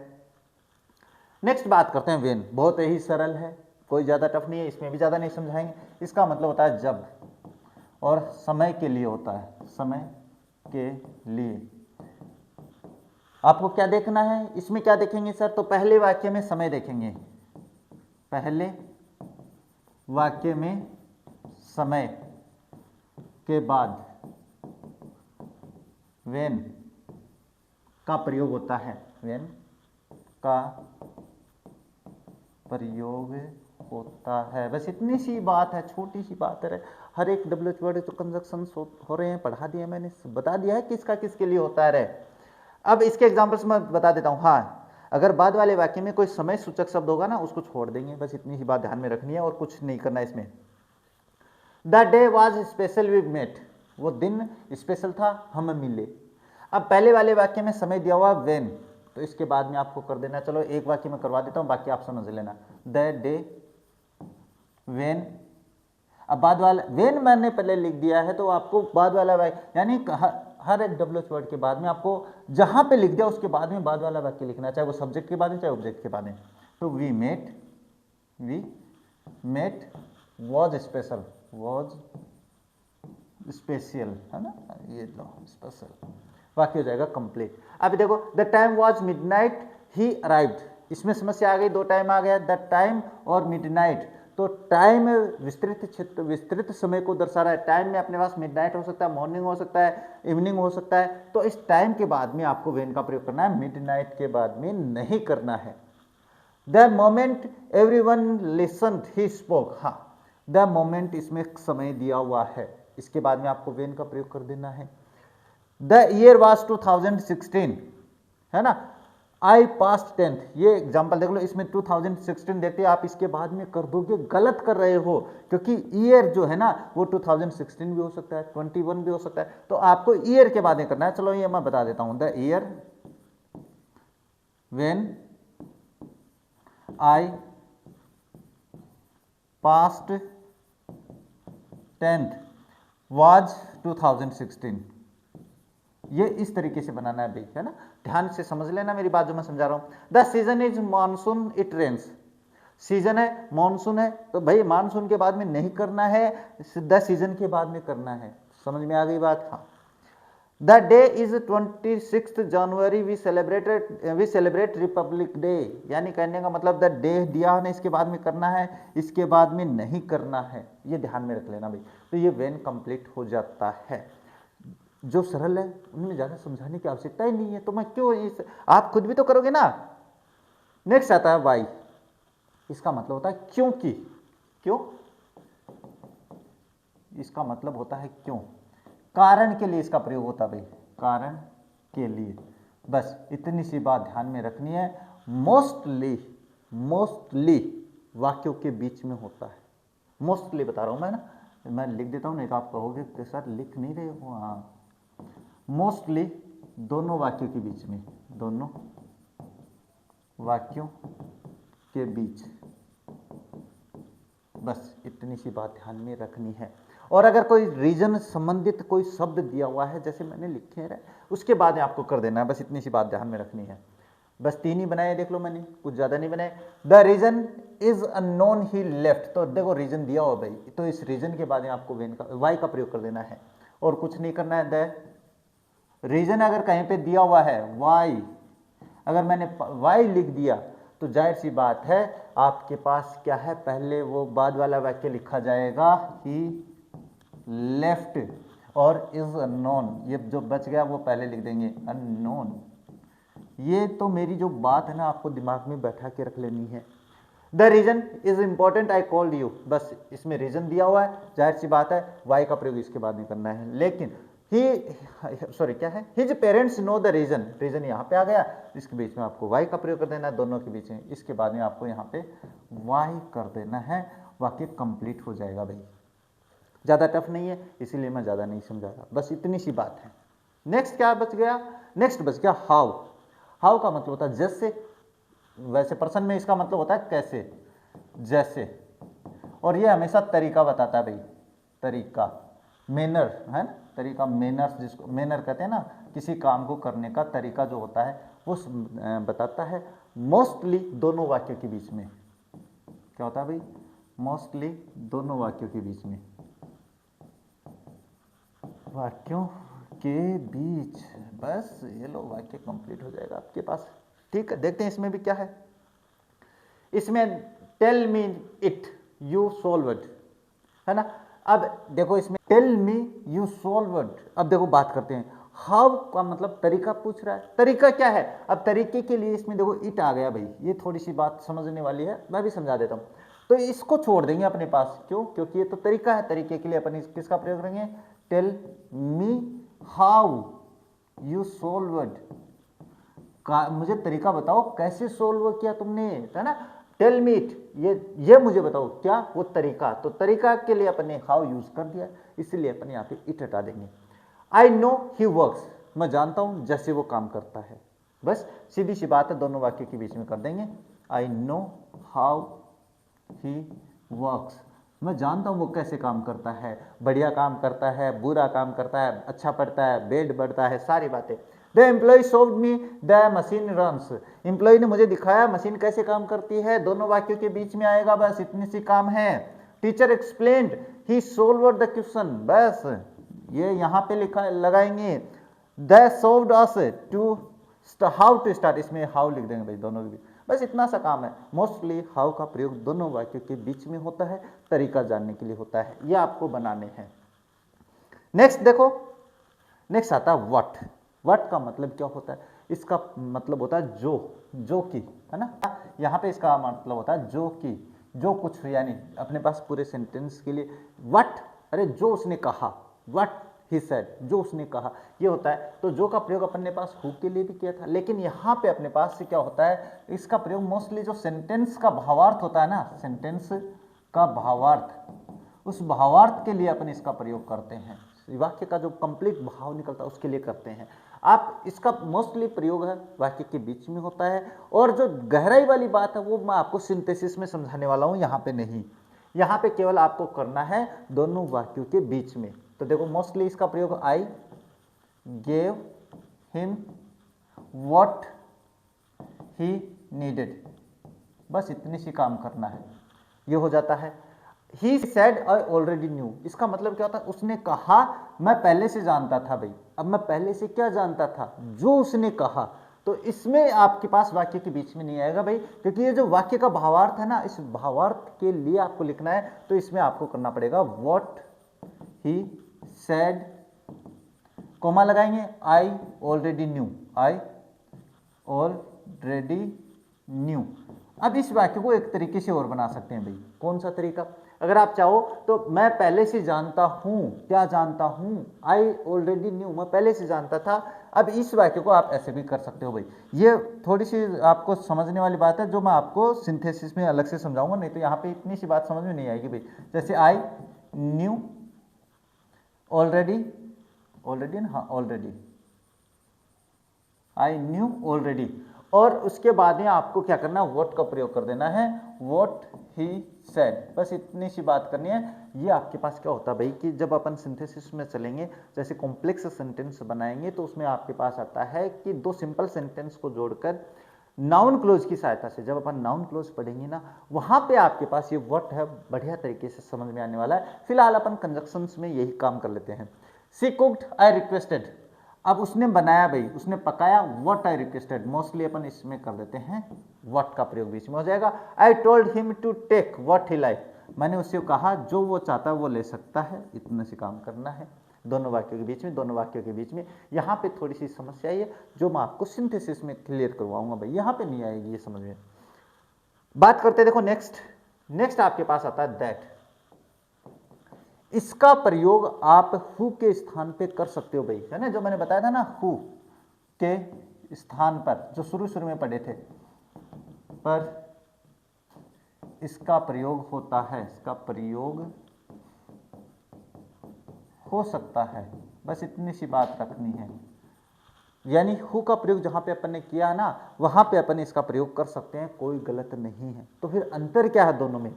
नेक्स्ट बात करते हैं वेन, बहुत ही सरल है, कोई ज़्यादा टफ नहीं है, इसमें भी ज़्यादा नहीं समझाएंगे। इसका मतलब होता है जब, और समय के लिए होता है, समय के लिए। आपको क्या देखना है इसमें, क्या देखेंगे सर, तो पहले वाक्य में समय देखेंगे, पहले वाक्य में समय के बाद वेन का प्रयोग होता है, वेन का प्रयोग होता है। बस इतनी सी बात है, छोटी सी बात है, हर एक WH वर्ड तो कंजक्शन हो रहे हैं, पढ़ा दिया मैंने, बता दिया है किसका किसके लिए होता है रे। अब इसके एग्जांपल्स मैं बता देता हूँ। हाँ, अगर बाद वाले वाक्य में कोई समय सूचक शब्द होगा ना उसको छोड़ देंगे, बस इतनी ही बात ध्यान में रखनी है और कुछ नहीं करना है इसमें। The day was special we met, वो दिन स्पेशल था, हम मिले। अब पहले वाले वाक्य में समय दिया हुआ वेन, तो इसके बाद में आपको कर देना, चलो एक वाक्य में करवा देता हूँ, बाकी आप समझ लेना। द डे वेन, अब बाद वाला वेन मैंने पहले लिख दिया है, तो आपको बाद वाला वाक्य यानी हर एक WH वर्ड के बाद में आपको जहां पे लिख दिया उसके बाद में बाद वाला वाक्य लिखना, चाहे वो सब्जेक्ट के बाद में चाहे ऑब्जेक्ट के बाद में। तो we met was special, was special है ना, ये लो स्पेशल, वाक्य हो जाएगा कंप्लीट। अब देखो, the time was midnight he arrived, इसमें समस्या आ गई, दो टाइम आ गया, द टाइम और मिडनाइट। तो टाइम विस्तृत क्षेत्र, विस्तृत समय को दर्शा रहा है। टाइम में अपने पास मिडनाइट हो सकता है, मॉर्निंग हो सकता है, इवनिंग हो सकता है। तो इस टाइम के बाद में आपको वेन का प्रयोग करना है, मिडनाइट के बाद में नहीं करना है। The moment everyone listened he spoke, हाँ द मोमेंट इसमें समय दिया हुआ है, इसके बाद में आपको वेन का प्रयोग कर देना है। द ईयर वॉज 2016 है ना, आई पास्ट 10th, ये एग्जाम्पल देख लो, इसमें 2016 देखते आप इसके बाद में कर दोगे, गलत कर रहे हो, क्योंकि ईयर जो है ना वो 2016 भी हो सकता है, 21 भी हो सकता है, तो आपको ईयर के बाद में करना है। चलो ये मैं बता देता हूं, the year when I past 10th was 2016, ये इस तरीके से बनाना है भाई, है ना, ध्यान से समझ लेना मेरी बात जो मैं समझा रहा हूं। The season is monsoon it rains, season है मानसून है, तो भाई मानसून के बाद में नहीं करना है, द सीजन के बाद में करना है। समझ में आ गई बात? हाँ। The day is 26 January we celebrate Republic Day, यानी कहने का मतलब द डे दिया है ना, इसके बाद में करना है, इसके बाद में नहीं करना है, ये ध्यान में रख लेना भाई। तो ये वेन कंप्लीट हो जाता है। जो सरल है उनमें ज़्यादा समझाने की आवश्यकता ही नहीं है, तो मैं क्यों इस, आप खुद भी तो करोगे ना। नेक्स्ट आता है वाई, इसका मतलब होता है क्योंकि, क्यों, इसका मतलब होता है क्यों, कारण के लिए इसका प्रयोग होता है भाई, कारण के लिए। बस इतनी सी बात ध्यान में रखनी है। मोस्टली, मोस्टली वाक्यों के बीच में होता है, मोस्टली बता रहा हूं मैं ना, मैं लिख देता हूं, नहीं तो आप कहोगे कि सर लिख नहीं रहे हो। हाँ, मोस्टली दोनों वाक्यों के बीच में, दोनों वाक्यों के बीच, बस इतनी सी बात ध्यान में रखनी है। और अगर कोई रीजन संबंधित कोई शब्द दिया हुआ है जैसे मैंने लिखे रहे, उसके बाद आपको कर देना है, बस इतनी सी बात ध्यान में रखनी है। बस 3 ही बनाए, देख लो मैंने, कुछ ज़्यादा नहीं बनाए। The reason is unknown he left, तो देखो रीजन दिया हो भाई, तो इस रीजन के बाद आपको वेन का, वाई का प्रयोग कर देना है और कुछ नहीं करना है। द रीजन अगर कहीं पे दिया हुआ है वाई, अगर मैंने वाई लिख दिया तो जाहिर सी बात है आपके पास क्या है, पहले वो बाद वाला वाक्य लिखा जाएगा ही लेफ्ट और इज अननोन, ये जो बच गया वो पहले लिख देंगे अननोन। ये तो मेरी जो बात है ना आपको दिमाग में बैठा के रख लेनी है। The reason is important I called you, बस इसमें रीजन दिया हुआ है, जाहिर सी बात है वाई का प्रयोग इसके बाद में करना है। लेकिन ही सॉरी क्या है, his parents know the reason, reason यहाँ पे आ गया, इसके बीच में आपको वाई का प्रयोग कर देना है, दोनों के बीच में, इसके बाद में आपको यहाँ पे वाई कर देना है, वाक्य कंप्लीट हो जाएगा भाई। ज़्यादा टफ नहीं है, इसीलिए मैं ज़्यादा नहीं समझा रहा, बस इतनी सी बात है। नेक्स्ट क्या बच गया, नेक्स्ट बच गया हाउ। हाउ का मतलब होता है जैसे, वैसे पर्सन में इसका मतलब होता है कैसे, जैसे, और ये हमेशा तरीका बताता है भाई, तरीका, मैनर है ना, तरीका, मैनर्स, जिसको मैनर कहते हैं ना, किसी काम को करने का तरीका जो होता है वो बताता है। मोस्टली दोनों वाक्यों के बीच में क्या होता है भाई, मोस्टली दोनों वाक्यों के बीच में, वाक्यों के बीच, बस ये लो वाक्य कंप्लीट हो जाएगा आपके पास। ठीक है, देखते हैं इसमें भी क्या है। इसमें tell me it you solved है ना। अब देखो इसमें टेल मी यू सोल्व्ड, अब देखो बात करते हैं। हाउ का मतलब तरीका पूछ रहा है, तरीका क्या है, अब तरीके के लिए इसमें देखो इट आ गया भाई, ये थोड़ी सी बात समझने वाली है, मैं भी समझा देता हूँ। तो इसको छोड़ देंगे अपने पास, क्यों, क्योंकि ये तो तरीका है, तरीके के लिए अपन किसका प्रयोग करेंगे, tell me how you solved, मुझे तरीका बताओ कैसे सोल्व किया तुमने, है ना। टेल मी इट, ये मुझे बताओ क्या, वो तरीका, तो तरीका के लिए अपन ने हाउ यूज कर दिया, इसलिए अपन यहाँ पे इट हटा देंगे। आई नो ही वर्क्स, मैं जानता हूं जैसे वो काम करता है, बस सीधी सी बात है, दोनों वाक्य के बीच में कर देंगे। I know how he works, मैं जानता हूं वो कैसे काम करता है, बढ़िया काम करता है, बुरा काम करता है, अच्छा पढ़ता है, बेड बढ़ता है, सारी बातें। The employee showed me the machine runs, employee ने मुझे दिखाया मशीन कैसे काम करती है, दोनों वाक्यों के बीच में आएगा, बस इतनी सी काम है। Teacher explained he solved the question, बस ये यहाँ पे लिखा लगाएंगे। The showed us to how to start, इसमें हाउ लिख देंगे भाई दोनों के बीच, बस इतना सा काम है। मोस्टली हाउ का प्रयोग दोनों वाक्यों के बीच में होता है, तरीका जानने के लिए होता है, ये आपको बनाने हैं। नेक्स्ट देखो, नेक्स्ट आता है व्हाट। व्हाट का मतलब क्या होता है, इसका मतलब होता है जो कि, है ना, यहाँ पे इसका मतलब होता है जो कि, जो कुछ, यानी अपने पास पूरे सेंटेंस के लिए व्हाट, अरे जो उसने कहा, व्हाट ही सेड, जो उसने कहा, ये होता है। तो जो का प्रयोग अपने पास हु के लिए भी किया था, लेकिन यहाँ पे अपने पास से क्या होता है, इसका प्रयोग मोस्टली जो सेंटेंस का भावार्थ होता है ना, सेंटेंस का भावार्थ, उस भावार्थ के लिए अपन इसका प्रयोग करते हैं, वाक्य का जो कंप्लीट भाव निकलता है उसके लिए करते हैं। आप इसका मोस्टली प्रयोग है वाक्य के बीच में होता है, और जो गहराई वाली बात है वो मैं आपको सिंथेसिस में समझाने वाला हूँ, यहाँ पे नहीं, यहाँ पे केवल आपको करना है दोनों वाक्यों के बीच में। तो देखो मोस्टली इसका प्रयोग I gave him what he needed, बस इतनी सी काम करना है, ये हो जाता है। He said I already knew, इसका मतलब क्या होता है, उसने कहा मैं पहले से जानता था भाई। अब मैं पहले से क्या जानता था, जो उसने कहा, तो इसमें आपके पास वाक्य के बीच में नहीं आएगा भाई, क्योंकि ये जो वाक्य का भावार्थ है ना, इस भावार्थ के लिए आपको लिखना है, तो इसमें आपको करना पड़ेगा व्हाट ही सेड, कोमा लगाएंगे, I already knew, I already knew. अब इस वाक्य को एक तरीके से और बना सकते हैं भाई, कौन सा तरीका, अगर आप चाहो तो मैं पहले से जानता हूं, क्या जानता हूं, आई ऑलरेडी न्यू, मैं पहले से जानता था। अब इस वाक्य को आप ऐसे भी कर सकते हो भाई, ये थोड़ी सी आपको समझने वाली बात है, जो मैं आपको सिंथेसिस में अलग से समझाऊंगा, नहीं तो यहाँ पे इतनी सी बात समझ में नहीं आएगी भाई। जैसे आई न्यू ऑलरेडी, ऑलरेडी ना, हाँ ऑलरेडी, आई न्यू ऑलरेडी, और उसके बाद में आपको क्या करना है, व्हाट का प्रयोग कर देना है, व्हाट ही सेड, बस इतनी सी बात करनी है। ये आपके पास क्या होता है भाई, कि जब अपन सिंथेसिस में चलेंगे, जैसे कॉम्प्लेक्स सेंटेंस बनाएंगे, तो उसमें आपके पास आता है कि दो सिंपल सेंटेंस को जोड़कर नाउन क्लोज की सहायता से, जब अपन नाउन क्लोज पढ़ेंगे ना, वहां पे आपके पास ये व्हाट है बढ़िया तरीके से समझ में आने वाला है। फिलहाल अपन कंजक्शंस में यही काम कर लेते हैं। सी कुक्ड आई रिक्वेस्टेड, अब उसने बनाया भाई, उसने पकाया, व्हाट आई रिक्वेस्टेड, मोस्टली अपन इसमें कर देते हैं व्हाट का प्रयोग बीच में हो जाएगा। I told him to take what he like, मैंने उससे कहा जो वो चाहता है वो ले सकता है, इतने से काम करना है दोनों वाक्यों के बीच में, दोनों वाक्यों के बीच में। यहाँ पे थोड़ी सी समस्या है जो मैं आपको सिंथेसिस में क्लियर करवाऊंगा भाई, यहाँ पे नहीं आएगी ये समझ में। बात करते देखो नेक्स्ट, नेक्स्ट आपके पास आता है दैट। इसका प्रयोग आप हु के स्थान पे कर सकते हो भाई, है ना, जो मैंने बताया था ना, हु के स्थान पर जो शुरू शुरू में पढ़े थे, पर इसका प्रयोग होता है, इसका प्रयोग हो सकता है, बस इतनी सी बात रखनी है। यानी हु का प्रयोग जहां पे अपन ने किया ना, वहां पे अपन इसका प्रयोग कर सकते हैं, कोई गलत नहीं है। तो फिर अंतर क्या है दोनों में?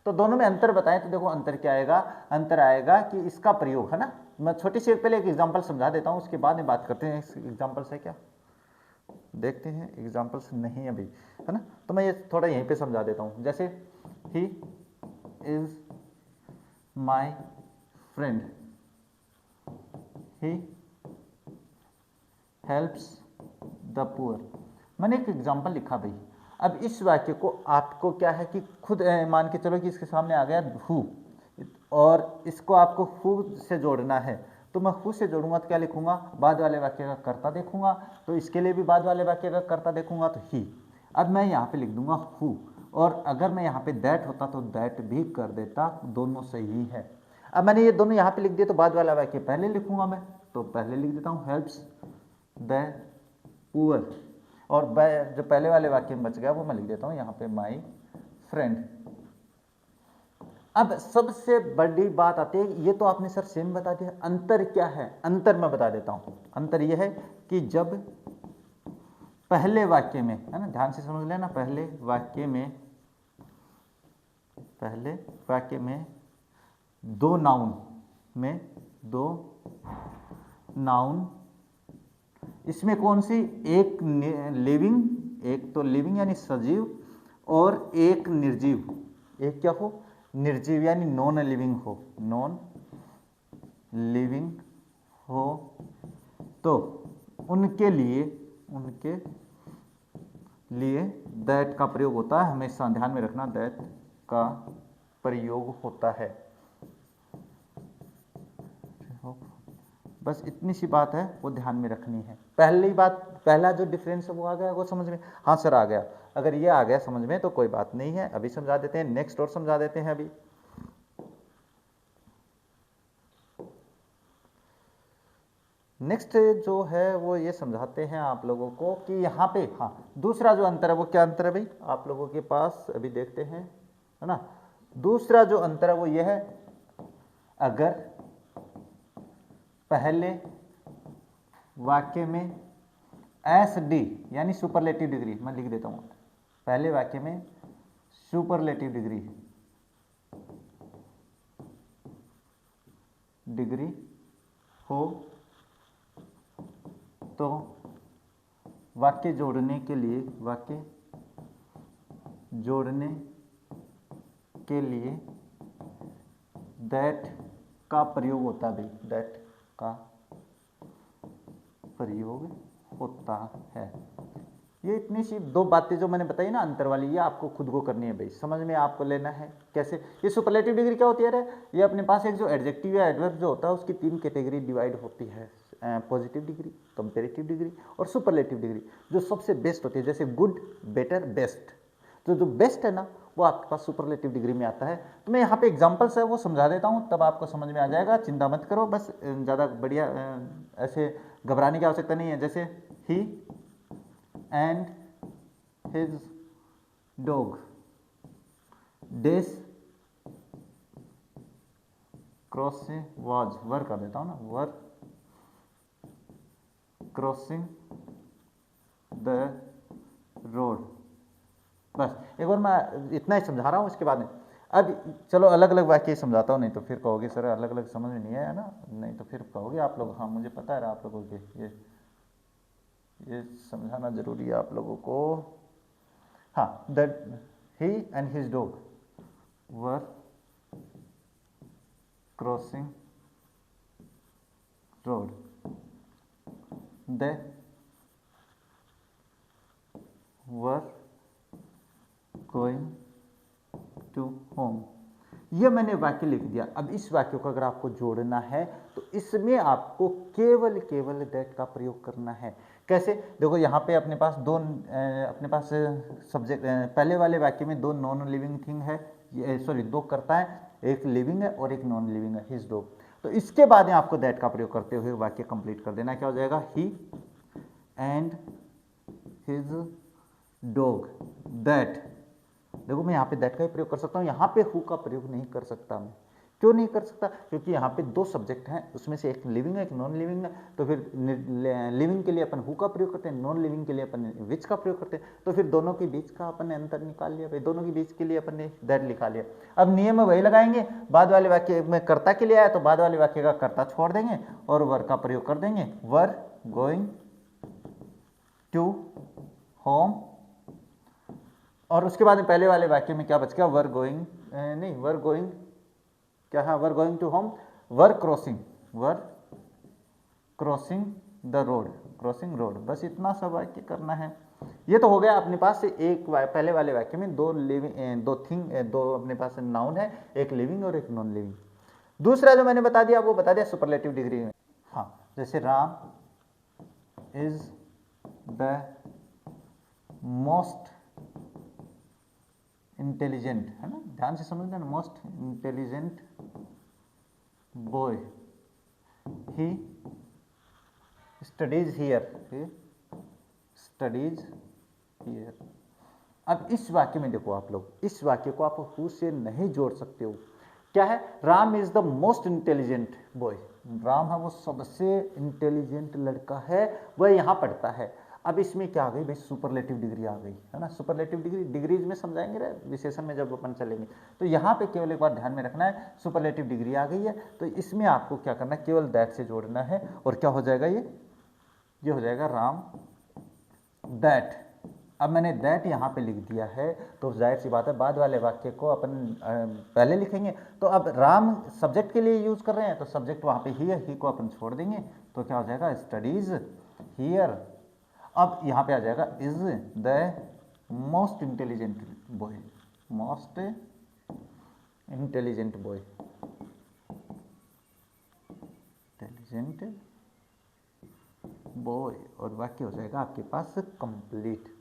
तो दोनों में अंतर बताएं तो देखो अंतर क्या आएगा, अंतर आएगा कि इसका प्रयोग, है ना, मैं छोटी सी पहले एक एग्जांपल समझा देता हूं, उसके बाद में बात करते हैं इस एग्जांपल से क्या देखते हैं, एग्जांपल्स नहीं अभी, है ना, तो मैं ये थोड़ा यहीं पे समझा देता हूं। जैसे he is my friend, he helps the poor, मैंने एक एग्जाम्पल लिखा भाई। अब इस वाक्य को आपको क्या है कि खुद मान के चलो कि इसके सामने आ गया हु, और इसको आपको हु से जोड़ना है, तो मैं हु से जोड़ूंगा तो क्या लिखूंगा, बाद वाले वाक्य का कर्ता देखूंगा, तो इसके लिए भी बाद वाले वाक्य का कर्ता देखूंगा तो ही। अब मैं यहाँ पे लिख दूंगा हु, और अगर मैं यहाँ पे दैट होता तो दैट भी कर देता, दोनों सही है। अब मैंने ये दोनों यहाँ पे लिख दिए तो बाद वाला वाक्य पहले लिखूंगा मैं, तो पहले लिख देता हूँ हेल्प्स द पुअर, और जो पहले वाले वाक्य में बच गया वो मैं लिख देता हूँ यहाँ पे माई फ्रेंड। अब सबसे बड़ी बात आती है, ये तो आपने सर सेम बता दिया, अंतर क्या है? अंतर मैं बता देता हूँ। अंतर ये है कि जब पहले वाक्य में, है ना, ध्यान से समझ लेना, पहले वाक्य में दो नाउन इसमें कौन सी, एक लिविंग, एक तो लिविंग यानी सजीव, और एक निर्जीव, एक क्या हो, निर्जीव यानी नॉन लिविंग हो, तो उनके लिए दैट का प्रयोग होता है, हमेशा ध्यान में रखना, दैट का प्रयोग होता है। बस इतनी सी बात है, वो ध्यान में रखनी है। पहला जो डिफरेंस है वो आ गया, वो समझ में? हाँ सर आ गया। अगर ये आ गया समझ में तो कोई बात नहीं है, अभी समझा देते हैं, नेक्स्ट और समझा देते हैं। अभी नेक्स्ट जो है वो ये समझाते हैं आप लोगों को कि यहाँ पे, हाँ, दूसरा जो अंतर है वो क्या अंतर है भाई आप लोगों के पास, अभी देखते हैं, है ना। दूसरा जो अंतर है वो ये है, अगर पहले वाक्य में एस डी यानी सुपरलेटिव डिग्री, मैं लिख देता हूं, पहले वाक्य में सुपरलेटिव डिग्री हो तो वाक्य जोड़ने के लिए दैट का प्रयोग होता है भाई, दैट का प्रयोग होता है। ये इतनी सी दो बातें जो मैंने बताई ना अंतर वाली, ये आपको खुद को करनी है भाई, समझ में आपको लेना है कैसे। ये सुपरलेटिव डिग्री क्या होती है रे, ये अपने पास एक जो एडजेक्टिव या एडवर्ब जो होता है उसकी तीन कैटेगरी डिवाइड होती है, पॉजिटिव डिग्री, कंपेरेटिव डिग्री और सुपरलेटिव डिग्री, जो सबसे बेस्ट होती है, जैसे गुड, बेटर, बेस्ट। तो जो बेस्ट है ना वो आपके पास सुपरलेटिव डिग्री में आता है। तो मैं यहाँ पे एग्जांपल्स है वो समझा देता हूँ, तब आपको समझ में आ जाएगा, चिंता मत करो, बस ज़्यादा बढ़िया ऐसे घबराने की आवश्यकता नहीं है। जैसे ही and his dog does crossing was, were कर देता हूँ ना, वर क्रॉसिंग द रोड। बस एक बार मैं इतना ही समझा रहा हूँ, इसके बाद में अब चलो अलग अलग वाक्य समझाता हूँ, नहीं तो फिर कहोगे सर अलग अलग समझ में नहीं आया ना, नहीं तो फिर कहोगे आप लोग, हाँ मुझे पता है आप लोगों के ये समझाना जरूरी है आप लोगों को। हाँ, that he and his dog were crossing road, they were going to home. ये मैंने वाक्य लिख दिया। अब इस वाक्य को अगर आपको जोड़ना है तो इसमें आपको केवल दैट का प्रयोग करना है। कैसे? देखो यहाँ पे अपने पास सब्जेक्ट, पहले वाले वाक्य में दो नॉन लिविंग थिंग है, सॉरी दो कर्ता है, एक लिविंग है और एक नॉन लिविंग है, हिज डॉग। तो इसके बाद में आपको दैट का प्रयोग करते हुए वाक्य कंप्लीट कर देना। क्या हो जाएगा? ही एंड हिज डॉग दैट। देखो मैं यहाँ पे दैट का ही प्रयोग कर सकता हूँ, यहाँ पे हु का प्रयोग नहीं कर सकता मैं। क्यों नहीं कर सकता? क्योंकि यहाँ पे दो सब्जेक्ट हैं, उसमें से एक लिविंग है एक नॉन लिविंग है। तो फिर लिविंग के लिए अपन हु का प्रयोग करते हैं, नॉन लिविंग के लिए अपन विच का प्रयोग करते हैं। तो फिर दोनों के बीच का अपन ने अंतर निकाल लिया भाई, दोनों के बीच के लिए अपन ने दैट लिखा लिया। अब नियम वही लगाएंगे, बाद वाले वाक्य में कर्ता के लिए आया तो बाद वाले वाक्य का कर्ता छोड़ देंगे और वर का प्रयोग कर देंगे। वर गोइंग टू होम, और उसके बाद में पहले वाले वाक्य में क्या बच गया? वर गोइंग नहीं, वर गोइंग क्या? हाँ, were going to home, were crossing the road, crossing road. बस इतना सा वाक्य करना है। ये तो हो गया अपने पास से एक पहले वाले वाक्य में दो लिविंग दो अपने पास नाउन है, एक लिविंग और एक नॉन लिविंग। दूसरा जो मैंने बता दिया वो बता दिया सुपरलेटिव डिग्री में। हाँ, जैसे Ram is the most intelligent, है ना, ध्यान से समझना, most intelligent boy, he studies here, अब इस वाक्य में देखो आप लोग, इस वाक्य को आप हु से नहीं जोड़ सकते हो। क्या है? Ram is the most intelligent boy, Ram है वो सबसे इंटेलिजेंट लड़का है, वह यहाँ पढ़ता है। अब इसमें क्या आ गई भाई? सुपरलेटिव डिग्री आ गई, है ना। सुपरलेटिव डिग्री डिग्रीज में समझाएंगे रे विशेषण में जब अपन चलेंगे। तो यहाँ पे केवल एक बार ध्यान में रखना है, सुपरलेटिव डिग्री आ गई है तो इसमें आपको क्या करना है? केवल दैट से जोड़ना है और क्या हो जाएगा? ये हो जाएगा राम दैट। अब मैंने दैट यहाँ पे लिख दिया है तो जाहिर सी बात है बाद वाले वाक्य को अपन पहले लिखेंगे। तो अब राम सब्जेक्ट के लिए यूज कर रहे हैं तो सब्जेक्ट वहाँ पे ही है, ही को अपन छोड़ देंगे तो क्या हो जाएगा? Studies here. अब यहाँ पे आ जाएगा is the most intelligent boy, most intelligent boy, intelligent boy, और वाक्य हो जाएगा आपके पास कंप्लीट।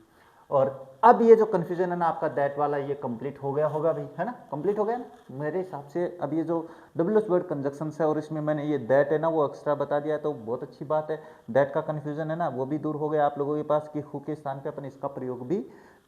और अब ये जो कंफ्यूजन है ना आपका दैट वाला, ये कंप्लीट हो गया होगा भाई, है ना, कंप्लीट हो गया ना मेरे हिसाब से। अब ये जो डब्ल्यू एच वर्ड कंजक्शन है और इसमें मैंने ये दैट है ना वो एक्स्ट्रा बता दिया है तो बहुत अच्छी बात है। दैट का कंफ्यूजन है ना वो भी दूर हो गया आप लोगों के पास कि हु के स्थान पे अपन इसका प्रयोग भी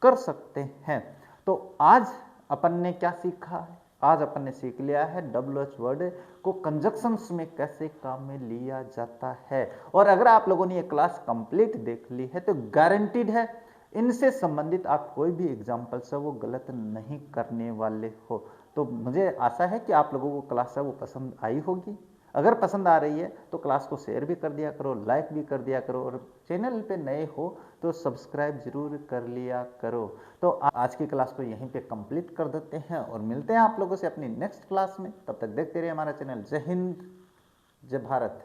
कर सकते हैं। तो आज अपन ने क्या सीखा है? आज अपन ने सीख लिया है डब्ल्यू एच वर्ड को कंजक्शंस में कैसे काम में लिया जाता है। और अगर आप लोगों ने ये क्लास कंप्लीट देख ली है तो गारंटीड है इनसे संबंधित आप कोई भी एग्जाम्पल्स है वो गलत नहीं करने वाले हो। तो मुझे आशा है कि आप लोगों को क्लास है वो पसंद आई होगी। अगर पसंद आ रही है तो क्लास को शेयर भी कर दिया करो, लाइक भी कर दिया करो, और चैनल पे नए हो तो सब्सक्राइब जरूर कर लिया करो। तो आज की क्लास को यहीं पे कंप्लीट कर देते हैं और मिलते हैं आप लोगों से अपनी नेक्स्ट क्लास में। तब तक देखते रहिए हमारा चैनल। जय हिंद, जय भारत।